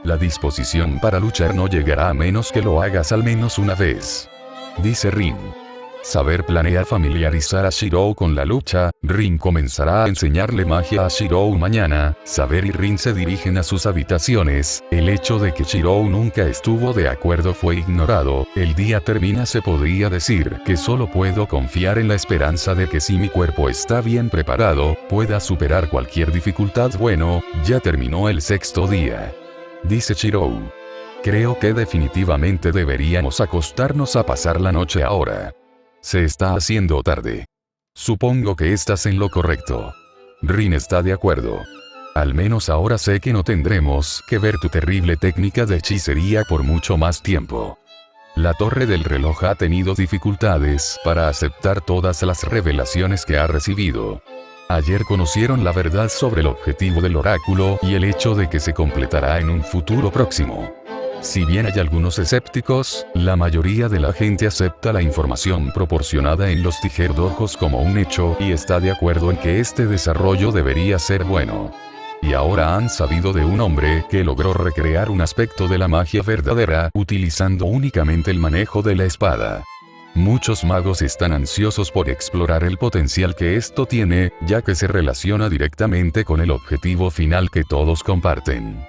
La disposición para luchar no llegará a menos que lo hagas al menos una vez. Dice Rin. Saber planea familiarizar a Shirou con la lucha. Rin comenzará a enseñarle magia a Shirou mañana. Saber y Rin se dirigen a sus habitaciones. El hecho de que Shirou nunca estuvo de acuerdo fue ignorado. El día termina, se podría decir que solo puedo confiar en la esperanza de que si mi cuerpo está bien preparado, pueda superar cualquier dificultad. Bueno, ya terminó el 6º día. Dice Shirou. Creo que definitivamente deberíamos acostarnos a pasar la noche ahora. Se está haciendo tarde. Supongo que estás en lo correcto. Rin está de acuerdo. Al menos ahora sé que no tendremos que ver tu terrible técnica de hechicería por mucho más tiempo. La torre del reloj ha tenido dificultades para aceptar todas las revelaciones que ha recibido. Ayer conocieron la verdad sobre el objetivo del oráculo y el hecho de que se completará en un futuro próximo. Si bien hay algunos escépticos, la mayoría de la gente acepta la información proporcionada en los Tijerdojos como un hecho y está de acuerdo en que este desarrollo debería ser bueno. Y ahora han sabido de un hombre que logró recrear un aspecto de la magia verdadera utilizando únicamente el manejo de la espada. Muchos magos están ansiosos por explorar el potencial que esto tiene, ya que se relaciona directamente con el objetivo final que todos comparten.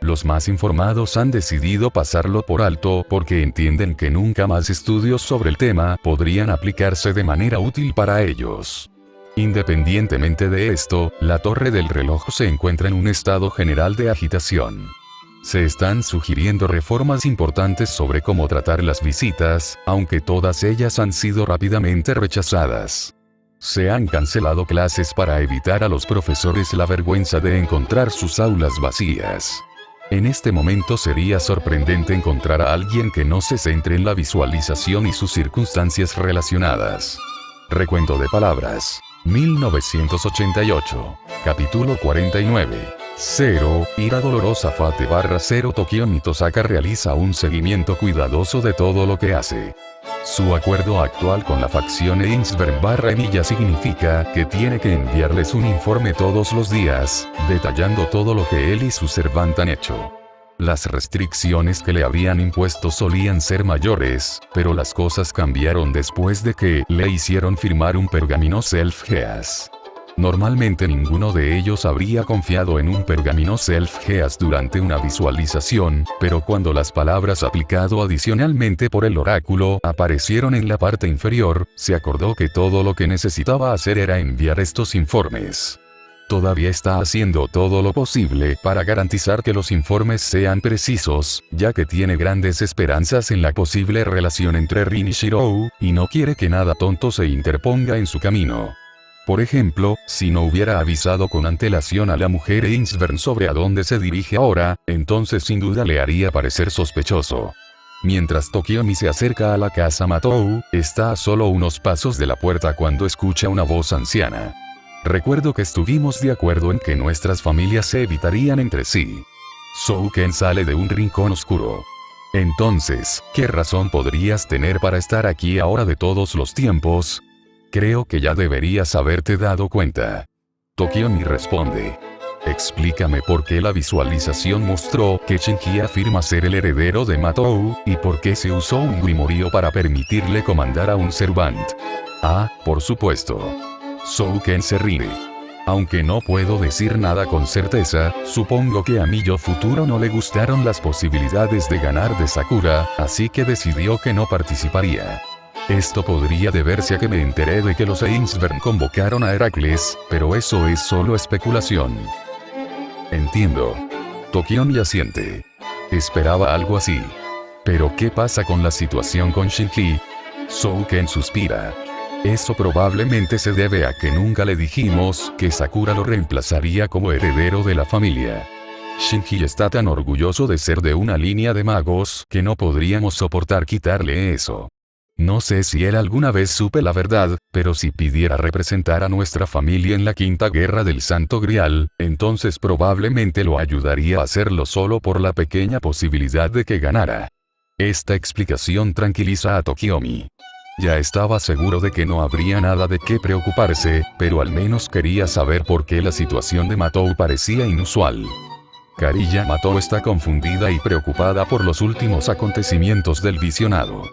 Los más informados han decidido pasarlo por alto porque entienden que nunca más estudios sobre el tema podrían aplicarse de manera útil para ellos. Independientemente de esto, la torre del reloj se encuentra en un estado general de agitación. Se están sugiriendo reformas importantes sobre cómo tratar las visitas, aunque todas ellas han sido rápidamente rechazadas. Se han cancelado clases para evitar a los profesores la vergüenza de encontrar sus aulas vacías. En este momento sería sorprendente encontrar a alguien que no se centre en la visualización y sus circunstancias relacionadas. Recuento de palabras. 1988. Capítulo 49. 0. Ira dolorosa Fate /0 Tokio Mitosaka realiza un seguimiento cuidadoso de todo lo que hace. Su acuerdo actual con la facción Einsberg /Emilia significa que tiene que enviarles un informe todos los días, detallando todo lo que él y su servant han hecho. Las restricciones que le habían impuesto solían ser mayores, pero las cosas cambiaron después de que le hicieron firmar un pergamino Self-Geas. Normalmente ninguno de ellos habría confiado en un pergamino Self-Geas durante una visualización, pero cuando las palabras aplicado adicionalmente por el oráculo aparecieron en la parte inferior, se acordó que todo lo que necesitaba hacer era enviar estos informes. Todavía está haciendo todo lo posible para garantizar que los informes sean precisos, ya que tiene grandes esperanzas en la posible relación entre Rin y Shirou, y no quiere que nada tonto se interponga en su camino. Por ejemplo, si no hubiera avisado con antelación a la mujer Einsberg sobre a dónde se dirige ahora, entonces sin duda le haría parecer sospechoso. Mientras Tokiomi se acerca a la casa Matou, está a solo unos pasos de la puerta cuando escucha una voz anciana. Recuerdo que estuvimos de acuerdo en que nuestras familias se evitarían entre sí. Souken sale de un rincón oscuro. Entonces, ¿qué razón podrías tener para estar aquí ahora de todos los tiempos? Creo que ya deberías haberte dado cuenta. Tokiomi responde. Explícame por qué la visualización mostró que Shinji afirma ser el heredero de Matou, y por qué se usó un grimorio para permitirle comandar a un servant. Ah, por supuesto. Souken se ríe. Aunque no puedo decir nada con certeza, supongo que a mi yo futuro no le gustaron las posibilidades de ganar de Sakura, así que decidió que no participaría. Esto podría deberse a que me enteré de que los Einsberg convocaron a Heracles, pero eso es solo especulación. Entiendo. Tokiomi asiente. Esperaba algo así. Pero ¿qué pasa con la situación con Shinji? Souken suspira. Eso probablemente se debe a que nunca le dijimos que Sakura lo reemplazaría como heredero de la familia. Shinji está tan orgulloso de ser de una línea de magos que no podríamos soportar quitarle eso. No sé si él alguna vez supe la verdad, pero si pidiera representar a nuestra familia en la Quinta Guerra del Santo Grial, entonces probablemente lo ayudaría a hacerlo solo por la pequeña posibilidad de que ganara. Esta explicación tranquiliza a Tokiomi. Ya estaba seguro de que no habría nada de qué preocuparse, pero al menos quería saber por qué la situación de Matou parecía inusual. Kariya Matou está confundida y preocupada por los últimos acontecimientos del visionado.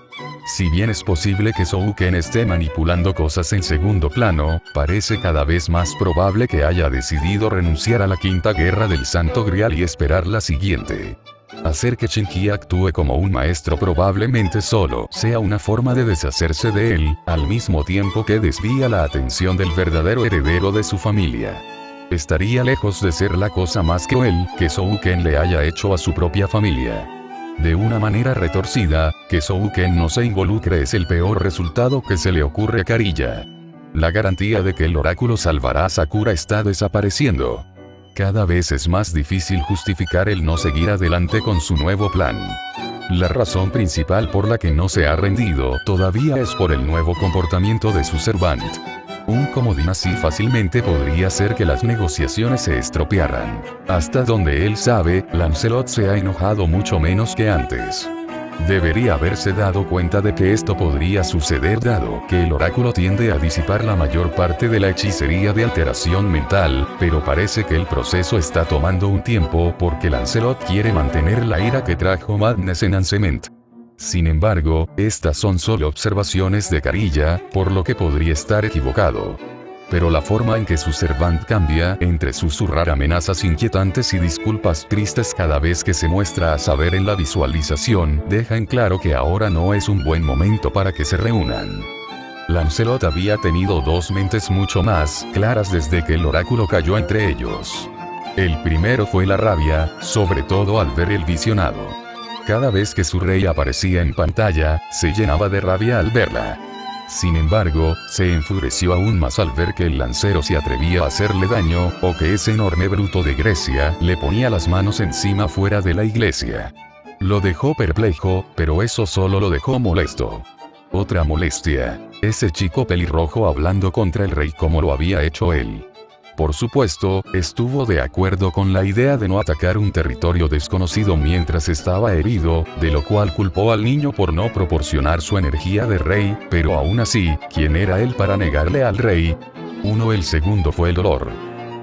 Si bien es posible que Souken esté manipulando cosas en segundo plano, parece cada vez más probable que haya decidido renunciar a la Quinta Guerra del Santo Grial y esperar la siguiente. Hacer que Shinji actúe como un maestro probablemente solo sea una forma de deshacerse de él, al mismo tiempo que desvía la atención del verdadero heredero de su familia. Estaría lejos de ser la cosa más cruel que Souken le haya hecho a su propia familia. De una manera retorcida, que Souken no se involucre es el peor resultado que se le ocurre a Kariya. La garantía de que el oráculo salvará a Sakura está desapareciendo. Cada vez es más difícil justificar el no seguir adelante con su nuevo plan. La razón principal por la que no se ha rendido todavía es por el nuevo comportamiento de su servant. Un comodín así fácilmente podría hacer que las negociaciones se estropearan. Hasta donde él sabe, Lancelot se ha enojado mucho menos que antes. Debería haberse dado cuenta de que esto podría suceder dado que el oráculo tiende a disipar la mayor parte de la hechicería de alteración mental, pero parece que el proceso está tomando un tiempo porque Lancelot quiere mantener la ira que trajo Madness Enhancement. Sin embargo, estas son solo observaciones de Kariya, por lo que podría estar equivocado. Pero la forma en que su servant cambia entre susurrar amenazas inquietantes y disculpas tristes cada vez que se muestra a saber en la visualización, deja en claro que ahora no es un buen momento para que se reúnan. Lancelot había tenido dos mentes mucho más claras desde que el oráculo cayó entre ellos. El primero fue la rabia, sobre todo al ver el visionado. Cada vez que su rey aparecía en pantalla, se llenaba de rabia al verla. Sin embargo, se enfureció aún más al ver que el lancero se atrevía a hacerle daño, o que ese enorme bruto de Grecia le ponía las manos encima fuera de la iglesia. Lo dejó perplejo, pero eso solo lo dejó molesto. Otra molestia. Ese chico pelirrojo hablando contra el rey como lo había hecho él. Por supuesto, estuvo de acuerdo con la idea de no atacar un territorio desconocido mientras estaba herido, de lo cual culpó al niño por no proporcionar su energía de rey, pero aún así, ¿quién era él para negarle al rey? El segundo fue el dolor.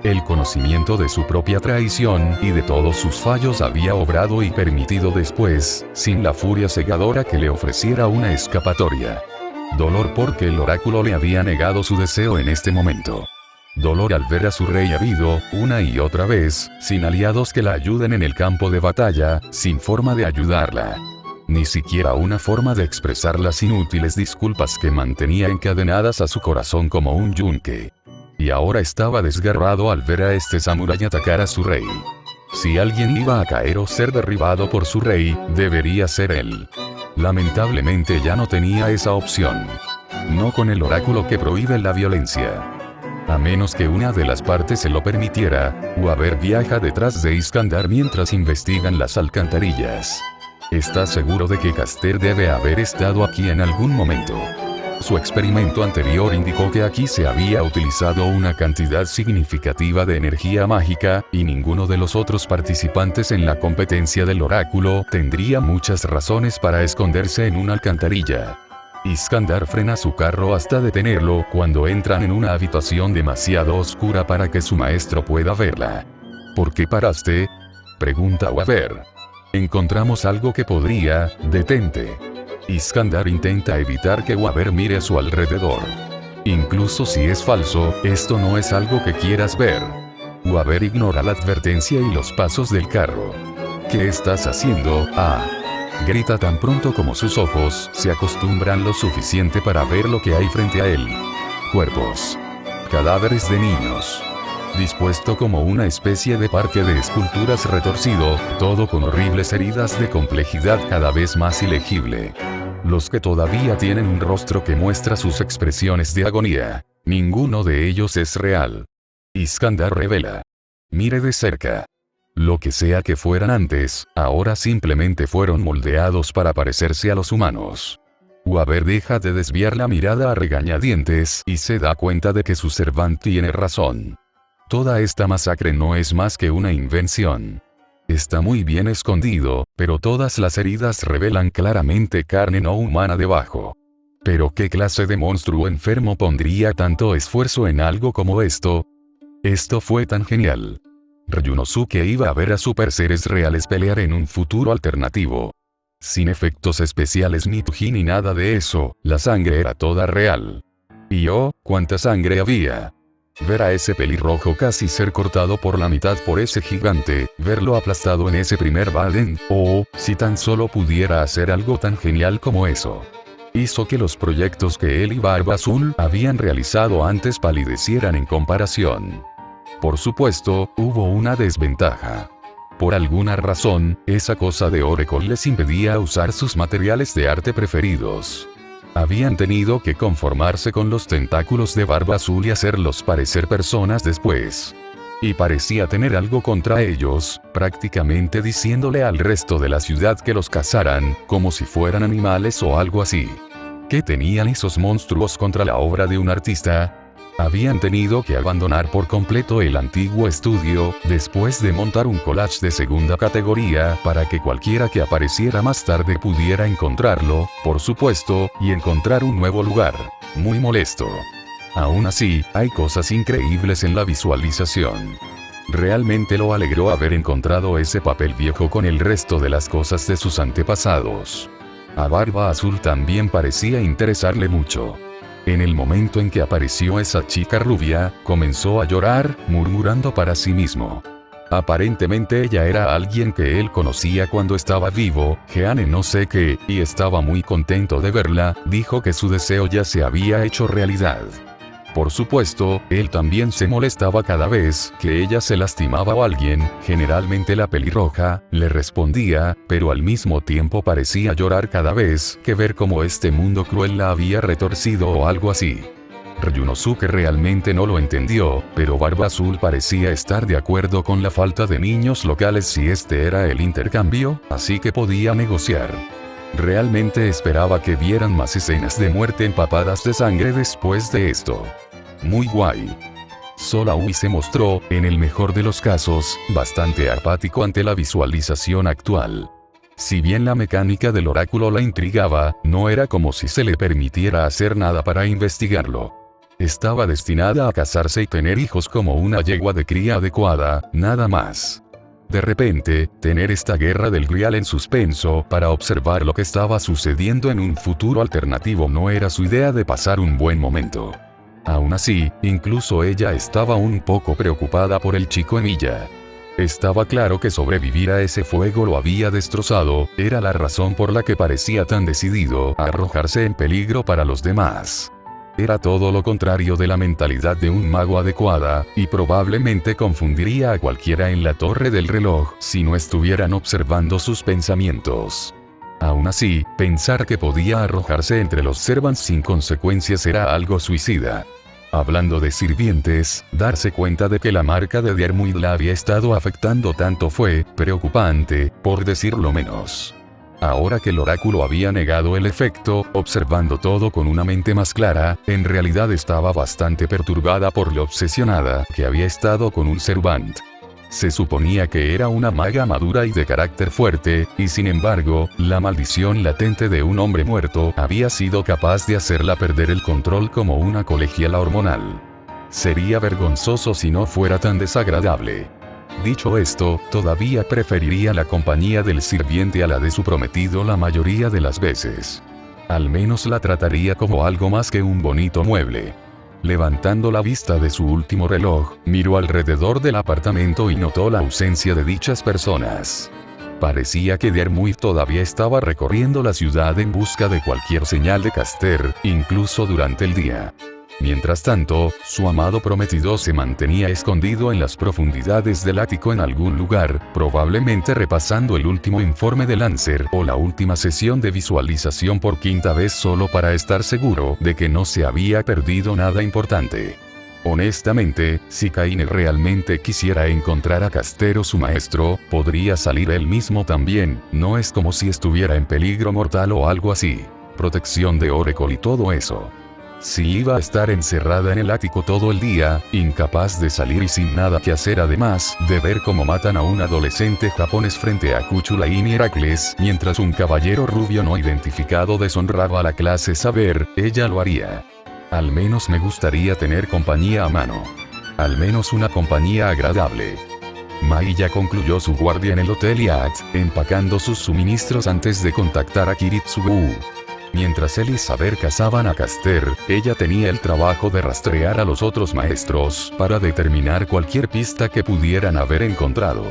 El conocimiento de su propia traición y de todos sus fallos había obrado y permitido después, sin la furia cegadora que le ofreciera una escapatoria. Dolor porque el oráculo le había negado su deseo en este momento. Dolor al ver a su rey herido, una y otra vez, sin aliados que la ayuden en el campo de batalla, sin forma de ayudarla. Ni siquiera una forma de expresar las inútiles disculpas que mantenía encadenadas a su corazón como un yunque. Y ahora estaba desgarrado al ver a este samurái atacar a su rey. Si alguien iba a caer o ser derribado por su rey, debería ser él. Lamentablemente ya no tenía esa opción. No con el oráculo que prohíbe la violencia. A menos que una de las partes se lo permitiera, Waver viaja detrás de Iskandar mientras investigan las alcantarillas. Está seguro de que Caster debe haber estado aquí en algún momento. Su experimento anterior indicó que aquí se había utilizado una cantidad significativa de energía mágica, y ninguno de los otros participantes en la competencia del oráculo tendría muchas razones para esconderse en una alcantarilla. Iskandar frena su carro hasta detenerlo cuando entran en una habitación demasiado oscura para que su maestro pueda verla. ¿Por qué paraste?, pregunta Waver. Encontramos algo que podría, detente. Iskandar intenta evitar que Waver mire a su alrededor. Incluso si es falso, esto no es algo que quieras ver. Waver ignora la advertencia y los pasos del carro. ¿Qué estás haciendo? Grita tan pronto como sus ojos se acostumbran lo suficiente para ver lo que hay frente a él. Cuerpos. Cadáveres de niños. Dispuesto como una especie de parque de esculturas retorcido, todo con horribles heridas de complejidad cada vez más ilegible. Los que todavía tienen un rostro que muestra sus expresiones de agonía. Ninguno de ellos es real. Iskandar revela. Mire de cerca. Lo que sea que fueran antes, ahora simplemente fueron moldeados para parecerse a los humanos. Weaver deja de desviar la mirada a regañadientes y se da cuenta de que su servant tiene razón. Toda esta masacre no es más que una invención. Está muy bien escondido, pero todas las heridas revelan claramente carne no humana debajo. ¿Pero qué clase de monstruo enfermo pondría tanto esfuerzo en algo como esto? Esto fue tan genial. Ryunosuke iba a ver a super seres reales pelear en un futuro alternativo. Sin efectos especiales ni tuji ni nada de eso, la sangre era toda real. Y oh, cuánta sangre había. Ver a ese pelirrojo casi ser cortado por la mitad por ese gigante, verlo aplastado en ese primer Baden, oh, si tan solo pudiera hacer algo tan genial como eso. Hizo que los proyectos que él y Barba Azul habían realizado antes palidecieran en comparación. Por supuesto, hubo una desventaja. Por alguna razón, esa cosa de Oracle les impedía usar sus materiales de arte preferidos. Habían tenido que conformarse con los tentáculos de Barba Azul y hacerlos parecer personas después. Y parecía tener algo contra ellos, prácticamente diciéndole al resto de la ciudad que los cazaran, como si fueran animales o algo así. ¿Qué tenían esos monstruos contra la obra de un artista? Habían tenido que abandonar por completo el antiguo estudio, después de montar un collage de segunda categoría para que cualquiera que apareciera más tarde pudiera encontrarlo, por supuesto, y encontrar un nuevo lugar. Muy molesto. Aún así, hay cosas increíbles en la visualización. Realmente lo alegró haber encontrado ese papel viejo con el resto de las cosas de sus antepasados. A Barba Azul también parecía interesarle mucho. En el momento en que apareció esa chica rubia, comenzó a llorar, murmurando para sí mismo. Aparentemente ella era alguien que él conocía cuando estaba vivo, Jeanne no sé qué, y estaba muy contento de verla, dijo que su deseo ya se había hecho realidad. Por supuesto, él también se molestaba cada vez que ella se lastimaba o alguien, generalmente la pelirroja, le respondía, pero al mismo tiempo parecía llorar cada vez que ver cómo este mundo cruel la había retorcido o algo así. Ryunosuke realmente no lo entendió, pero Barba Azul parecía estar de acuerdo con la falta de niños locales si este era el intercambio, así que podía negociar. Realmente esperaba que vieran más escenas de muerte empapadas de sangre después de esto. Muy guay. Solo Aoi se mostró, en el mejor de los casos, bastante apático ante la visualización actual. Si bien la mecánica del oráculo la intrigaba, no era como si se le permitiera hacer nada para investigarlo. Estaba destinada a casarse y tener hijos como una yegua de cría adecuada, nada más. De repente, tener esta guerra del Grial en suspenso para observar lo que estaba sucediendo en un futuro alternativo no era su idea de pasar un buen momento. Aún así, incluso ella estaba un poco preocupada por el chico Emilia. Estaba claro que sobrevivir a ese fuego lo había destrozado, era la razón por la que parecía tan decidido a arrojarse en peligro para los demás. Era todo lo contrario de la mentalidad de un mago adecuada, y probablemente confundiría a cualquiera en la torre del reloj si no estuvieran observando sus pensamientos. Aún así, pensar que podía arrojarse entre los servants sin consecuencias era algo suicida. Hablando de sirvientes, darse cuenta de que la marca de Diarmuid la había estado afectando tanto fue preocupante, por decirlo menos. Ahora que el oráculo había negado el efecto, observando todo con una mente más clara, en realidad estaba bastante perturbada por lo obsesionada que había estado con un servant. Se suponía que era una maga madura y de carácter fuerte, y sin embargo, la maldición latente de un hombre muerto había sido capaz de hacerla perder el control como una colegiala hormonal. Sería vergonzoso si no fuera tan desagradable. Dicho esto, todavía preferiría la compañía del sirviente a la de su prometido la mayoría de las veces. Al menos la trataría como algo más que un bonito mueble. Levantando la vista de su último reloj, miró alrededor del apartamento y notó la ausencia de dichas personas. Parecía que Diarmuid todavía estaba recorriendo la ciudad en busca de cualquier señal de Caster, incluso durante el día. Mientras tanto, su amado prometido se mantenía escondido en las profundidades del ático en algún lugar, probablemente repasando el último informe de Lancer o la última sesión de visualización por quinta vez solo para estar seguro de que no se había perdido nada importante. Honestamente, si Kaine realmente quisiera encontrar a Caster o su maestro, podría salir él mismo también, no es como si estuviera en peligro mortal o algo así. protección de Oracle y todo eso. Si iba a estar encerrada en el ático todo el día, incapaz de salir y sin nada que hacer además de ver cómo matan a un adolescente japonés frente a Kuchulain y Heracles, mientras un caballero rubio no identificado deshonraba a la clase saber, ella lo haría. Al menos me gustaría tener compañía a mano. Al menos una compañía agradable. Mai ya concluyó su guardia en el Hotel Yacht, empacando sus suministros antes de contactar a Kiritsugu. Mientras él y Saber cazaban a Caster, ella tenía el trabajo de rastrear a los otros maestros para determinar cualquier pista que pudieran haber encontrado.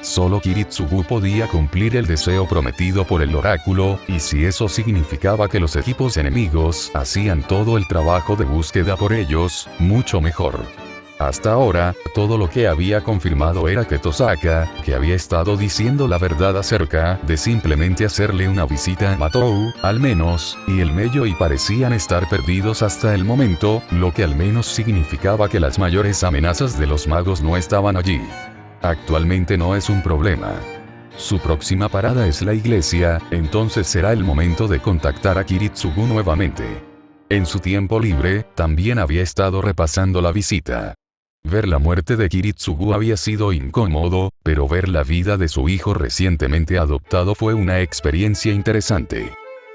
Solo Kiritsugu podía cumplir el deseo prometido por el oráculo, y si eso significaba que los equipos enemigos hacían todo el trabajo de búsqueda por ellos, mucho mejor. Hasta ahora, todo lo que había confirmado era que Tosaka, que había estado diciendo la verdad acerca de simplemente hacerle una visita a Matou, al menos, y el Melloi parecían estar perdidos hasta el momento, lo que al menos significaba que las mayores amenazas de los magos no estaban allí. Actualmente no es un problema. Su próxima parada es la iglesia, entonces será el momento de contactar a Kiritsugu nuevamente. En su tiempo libre, también había estado repasando la visita. Ver la muerte de Kiritsugu había sido incómodo, pero ver la vida de su hijo recientemente adoptado fue una experiencia interesante.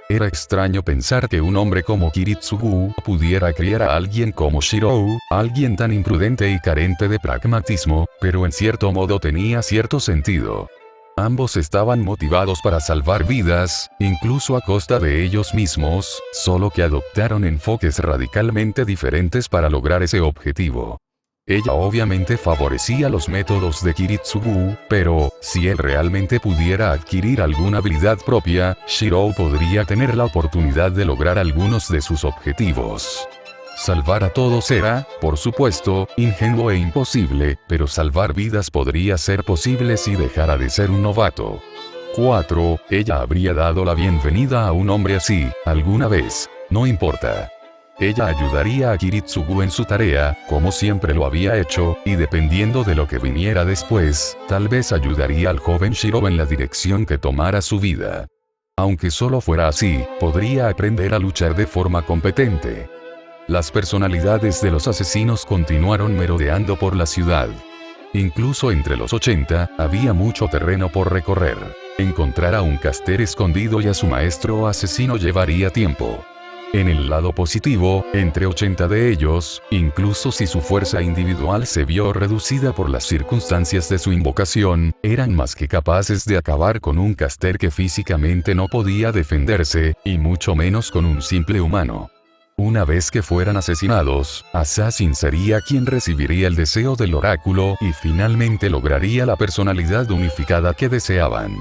Era extraño pensar que un hombre como Kiritsugu pudiera criar a alguien como Shirou, alguien tan imprudente y carente de pragmatismo, pero en cierto modo tenía cierto sentido. Ambos estaban motivados para salvar vidas, incluso a costa de ellos mismos, solo que adoptaron enfoques radicalmente diferentes para lograr ese objetivo. Ella obviamente favorecía los métodos de Kiritsugu, pero, si él realmente pudiera adquirir alguna habilidad propia, Shirou podría tener la oportunidad de lograr algunos de sus objetivos. Salvar a todos era, por supuesto, ingenuo e imposible, pero salvar vidas podría ser posible si dejara de ser un novato. 4. Ella habría dado la bienvenida a un hombre así, alguna vez, no importa. Ella ayudaría a Kiritsugu en su tarea, como siempre lo había hecho, y dependiendo de lo que viniera después, tal vez ayudaría al joven Shirou en la dirección que tomara su vida. Aunque solo fuera así, podría aprender a luchar de forma competente. Las personalidades de los asesinos continuaron merodeando por la ciudad. Incluso entre los 80, había mucho terreno por recorrer. Encontrar a un Caster escondido y a su maestro asesino llevaría tiempo. En el lado positivo, entre 80 de ellos, incluso si su fuerza individual se vio reducida por las circunstancias de su invocación, eran más que capaces de acabar con un Caster que físicamente no podía defenderse, y mucho menos con un simple humano. Una vez que fueran asesinados, Assassin sería quien recibiría el deseo del oráculo y finalmente lograría la personalidad unificada que deseaban.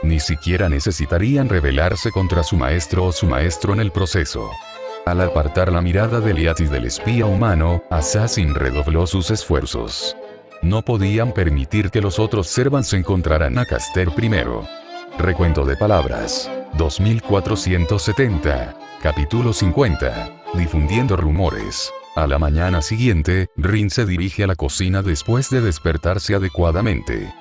Ni siquiera necesitarían rebelarse contra su maestro o su maestro en el proceso. Al apartar la mirada del Yati del espía humano, Assassin redobló sus esfuerzos. No podían permitir que los otros servants encontraran a Caster primero. Recuento de palabras. 2470. Capítulo 50. Difundiendo rumores. A la mañana siguiente, Rin se dirige a la cocina después de despertarse adecuadamente.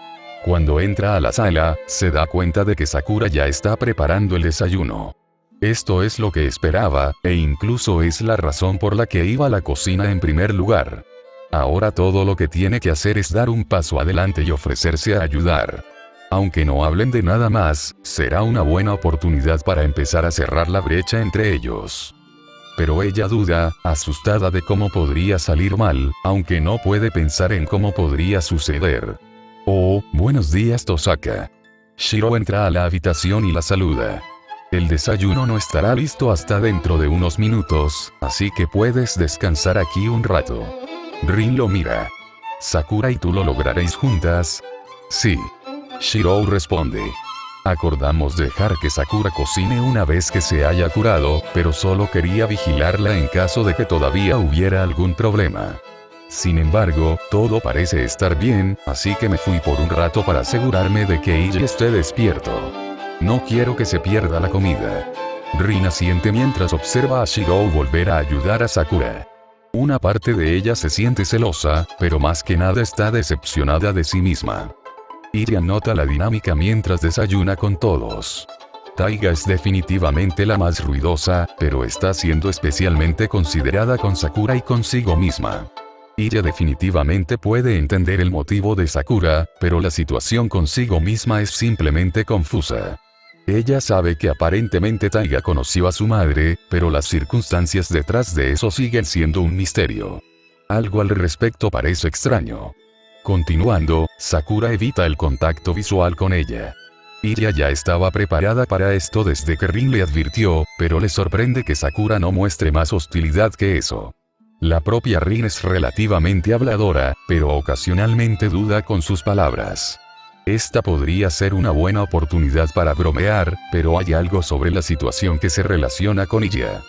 Cuando entra a la sala, se da cuenta de que Sakura ya está preparando el desayuno. Esto es lo que esperaba, e incluso es la razón por la que iba a la cocina en primer lugar. Ahora todo lo que tiene que hacer es dar un paso adelante y ofrecerse a ayudar. Aunque no hablen de nada más, será una buena oportunidad para empezar a cerrar la brecha entre ellos. Pero ella duda, asustada de cómo podría salir mal, aunque no puede pensar en cómo podría suceder. Oh, buenos días Tosaka. Shirou entra a la habitación y la saluda. El desayuno no estará listo hasta dentro de unos minutos, así que puedes descansar aquí un rato. Rin lo mira. ¿Sakura y tú lo lograréis juntas? Sí. Shirou responde. Acordamos dejar que Sakura cocine una vez que se haya curado, pero solo quería vigilarla en caso de que todavía hubiera algún problema. Sin embargo, todo parece estar bien, así que me fui por un rato para asegurarme de que ella esté despierto. No quiero que se pierda la comida. Rin asiente mientras observa a Shirou volver a ayudar a Sakura. Una parte de ella se siente celosa, pero más que nada está decepcionada de sí misma. Ella nota la dinámica mientras desayuna con todos. Taiga es definitivamente la más ruidosa, pero está siendo especialmente considerada con Sakura y consigo misma. Ella definitivamente puede entender el motivo de Sakura, pero la situación consigo misma es simplemente confusa. Ella sabe que aparentemente Taiga conoció a su madre, pero las circunstancias detrás de eso siguen siendo un misterio. Algo al respecto parece extraño. Continuando, Sakura evita el contacto visual con ella. Ella ya estaba preparada para esto desde que Rin le advirtió, pero le sorprende que Sakura no muestre más hostilidad que eso. La propia Rin es relativamente habladora, pero ocasionalmente duda con sus palabras. Esta podría ser una buena oportunidad para bromear, pero hay algo sobre la situación que se relaciona con ella.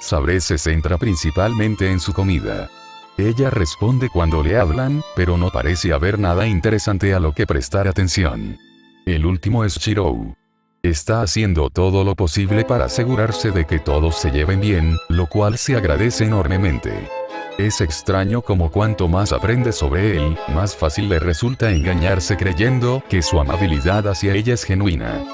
Sabre se centra principalmente en su comida. Ella responde cuando le hablan, pero no parece haber nada interesante a lo que prestar atención. El último es Shirou. Está haciendo todo lo posible para asegurarse de que todos se lleven bien, lo cual se agradece enormemente. Es extraño como cuanto más aprende sobre él, más fácil le resulta engañarse creyendo que su amabilidad hacia ella es genuina.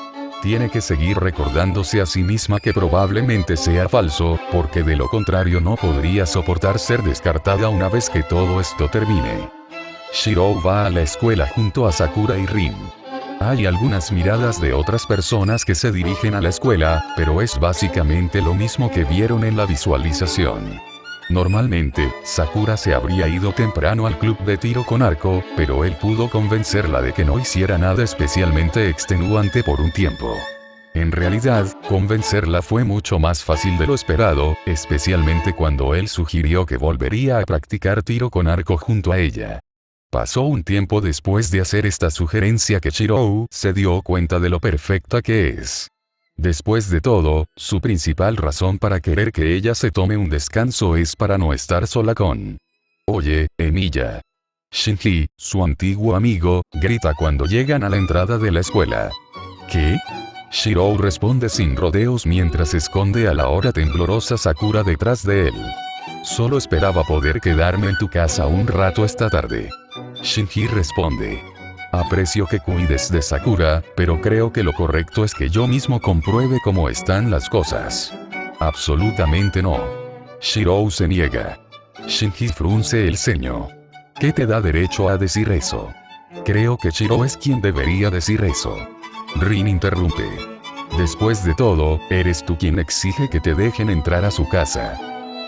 Tiene que seguir recordándose a sí misma que probablemente sea falso, porque de lo contrario no podría soportar ser descartada una vez que todo esto termine. Shirou va a la escuela junto a Sakura y Rin. Hay algunas miradas de otras personas que se dirigen a la escuela, pero es básicamente lo mismo que vieron en la visualización. Normalmente, Sakura se habría ido temprano al club de tiro con arco, pero él pudo convencerla de que no hiciera nada especialmente extenuante por un tiempo. En realidad, convencerla fue mucho más fácil de lo esperado, especialmente cuando él sugirió que volvería a practicar tiro con arco junto a ella. Pasó un tiempo después de hacer esta sugerencia que Shirou se dio cuenta de lo perfecta que es. Después de todo, su principal razón para querer que ella se tome un descanso es para no estar sola con... Oye, Emilia. Shinji, su antiguo amigo, grita cuando llegan a la entrada de la escuela. ¿Qué? Shirou responde sin rodeos mientras esconde a la ahora temblorosa Sakura detrás de él. Solo esperaba poder quedarme en tu casa un rato esta tarde. Shinji responde. Aprecio que cuides de Sakura, pero creo que lo correcto es que yo mismo compruebe cómo están las cosas. Absolutamente no. Shirou se niega. Shinji frunce el ceño. ¿Qué te da derecho a decir eso? Creo que Shirou es quien debería decir eso. Rin interrumpe. Después de todo, eres tú quien exige que te dejen entrar a su casa.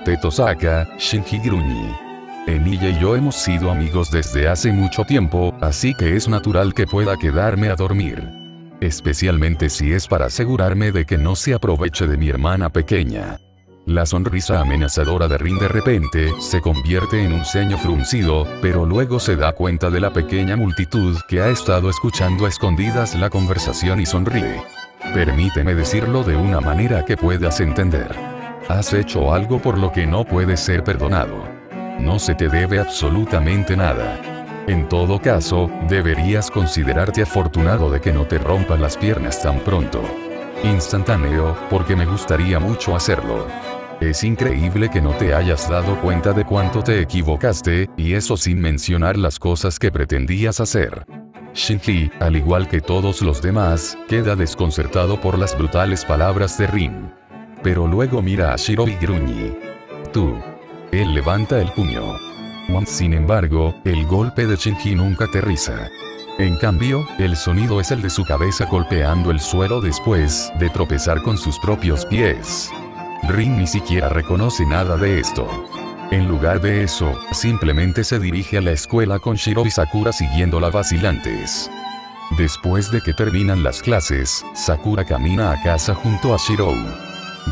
Tetosaka, Shinji gruñe. Emilia y yo hemos sido amigos desde hace mucho tiempo, así que es natural que pueda quedarme a dormir. Especialmente si es para asegurarme de que no se aproveche de mi hermana pequeña. La sonrisa amenazadora de Rin de repente se convierte en un ceño fruncido, pero luego se da cuenta de la pequeña multitud que ha estado escuchando a escondidas la conversación y sonríe. Permíteme decirlo de una manera que puedas entender. Has hecho algo por lo que no puedes ser perdonado. No se te debe absolutamente nada. En todo caso, deberías considerarte afortunado de que no te rompan las piernas tan pronto. Instantáneo, porque me gustaría mucho hacerlo. Es increíble que no te hayas dado cuenta de cuánto te equivocaste, y eso sin mencionar las cosas que pretendías hacer. Shinji, al igual que todos los demás, queda desconcertado por las brutales palabras de Rin. Pero luego mira a Shirou y gruñe. Tú. Él levanta el puño. Sin embargo, el golpe de Shinji nunca aterriza. En cambio, el sonido es el de su cabeza golpeando el suelo después de tropezar con sus propios pies. Rin ni siquiera reconoce nada de esto. En lugar de eso, simplemente se dirige a la escuela con Shirou y Sakura siguiéndola vacilantes. Después de que terminan las clases, Sakura camina a casa junto a Shirou.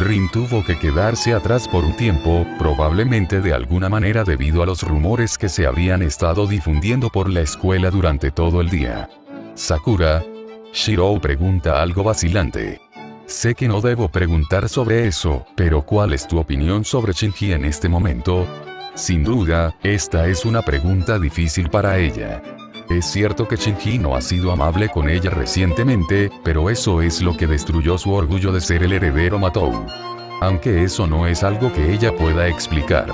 Rin tuvo que quedarse atrás por un tiempo, probablemente de alguna manera debido a los rumores que se habían estado difundiendo por la escuela durante todo el día. Sakura. Shirou pregunta algo vacilante. Sé que no debo preguntar sobre eso, pero ¿cuál es tu opinión sobre Shinji en este momento? Sin duda, esta es una pregunta difícil para ella. Es cierto que Shinji no ha sido amable con ella recientemente, pero eso es lo que destruyó su orgullo de ser el heredero Matou. Aunque eso no es algo que ella pueda explicar.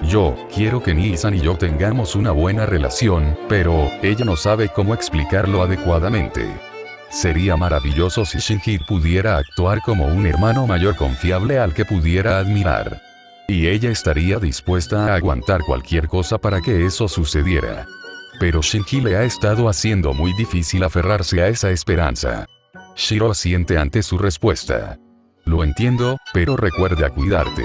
Yo quiero que Nii-san y yo tengamos una buena relación, pero ella no sabe cómo explicarlo adecuadamente. Sería maravilloso si Shinji pudiera actuar como un hermano mayor confiable al que pudiera admirar. Y ella estaría dispuesta a aguantar cualquier cosa para que eso sucediera. Pero Shinji le ha estado haciendo muy difícil aferrarse a esa esperanza. Shiro asiente ante su respuesta. Lo entiendo, pero recuerda cuidarte.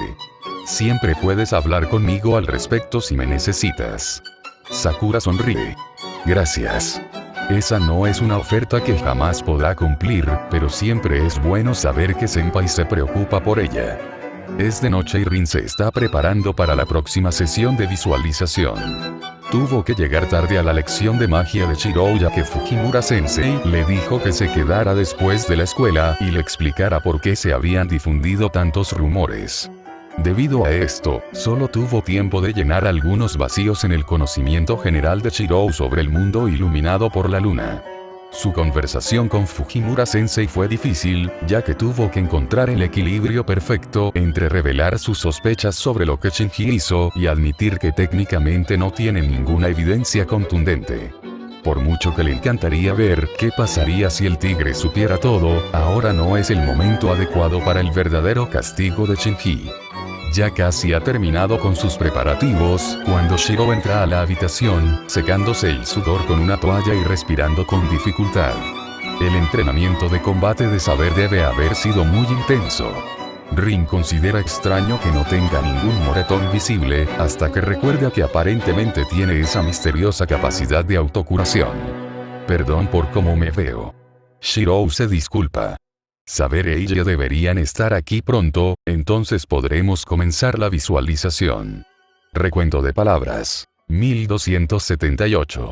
Siempre puedes hablar conmigo al respecto si me necesitas. Sakura sonríe. Gracias. Esa no es una oferta que jamás podrá cumplir, pero siempre es bueno saber que Senpai se preocupa por ella. Es de noche y Rin se está preparando para la próxima sesión de visualización. Tuvo que llegar tarde a la lección de magia de Shiro ya que Fujimura Sensei le dijo que se quedara después de la escuela y le explicara por qué se habían difundido tantos rumores. Debido a esto, solo tuvo tiempo de llenar algunos vacíos en el conocimiento general de Shiro sobre el mundo iluminado por la luna. Su conversación con Fujimura Sensei fue difícil, ya que tuvo que encontrar el equilibrio perfecto entre revelar sus sospechas sobre lo que Shinji hizo y admitir que técnicamente no tiene ninguna evidencia contundente. Por mucho que le encantaría ver qué pasaría si el tigre supiera todo, ahora no es el momento adecuado para el verdadero castigo de Shinji. Ya casi ha terminado con sus preparativos, cuando Shiro entra a la habitación, secándose el sudor con una toalla y respirando con dificultad. El entrenamiento de combate de saber debe haber sido muy intenso. Rin considera extraño que no tenga ningún moretón visible, hasta que recuerda que aparentemente tiene esa misteriosa capacidad de autocuración. Perdón por cómo me veo. Shiro se disculpa. Saber e ella deberían estar aquí pronto, entonces podremos comenzar la visualización. Recuento de palabras. 1278.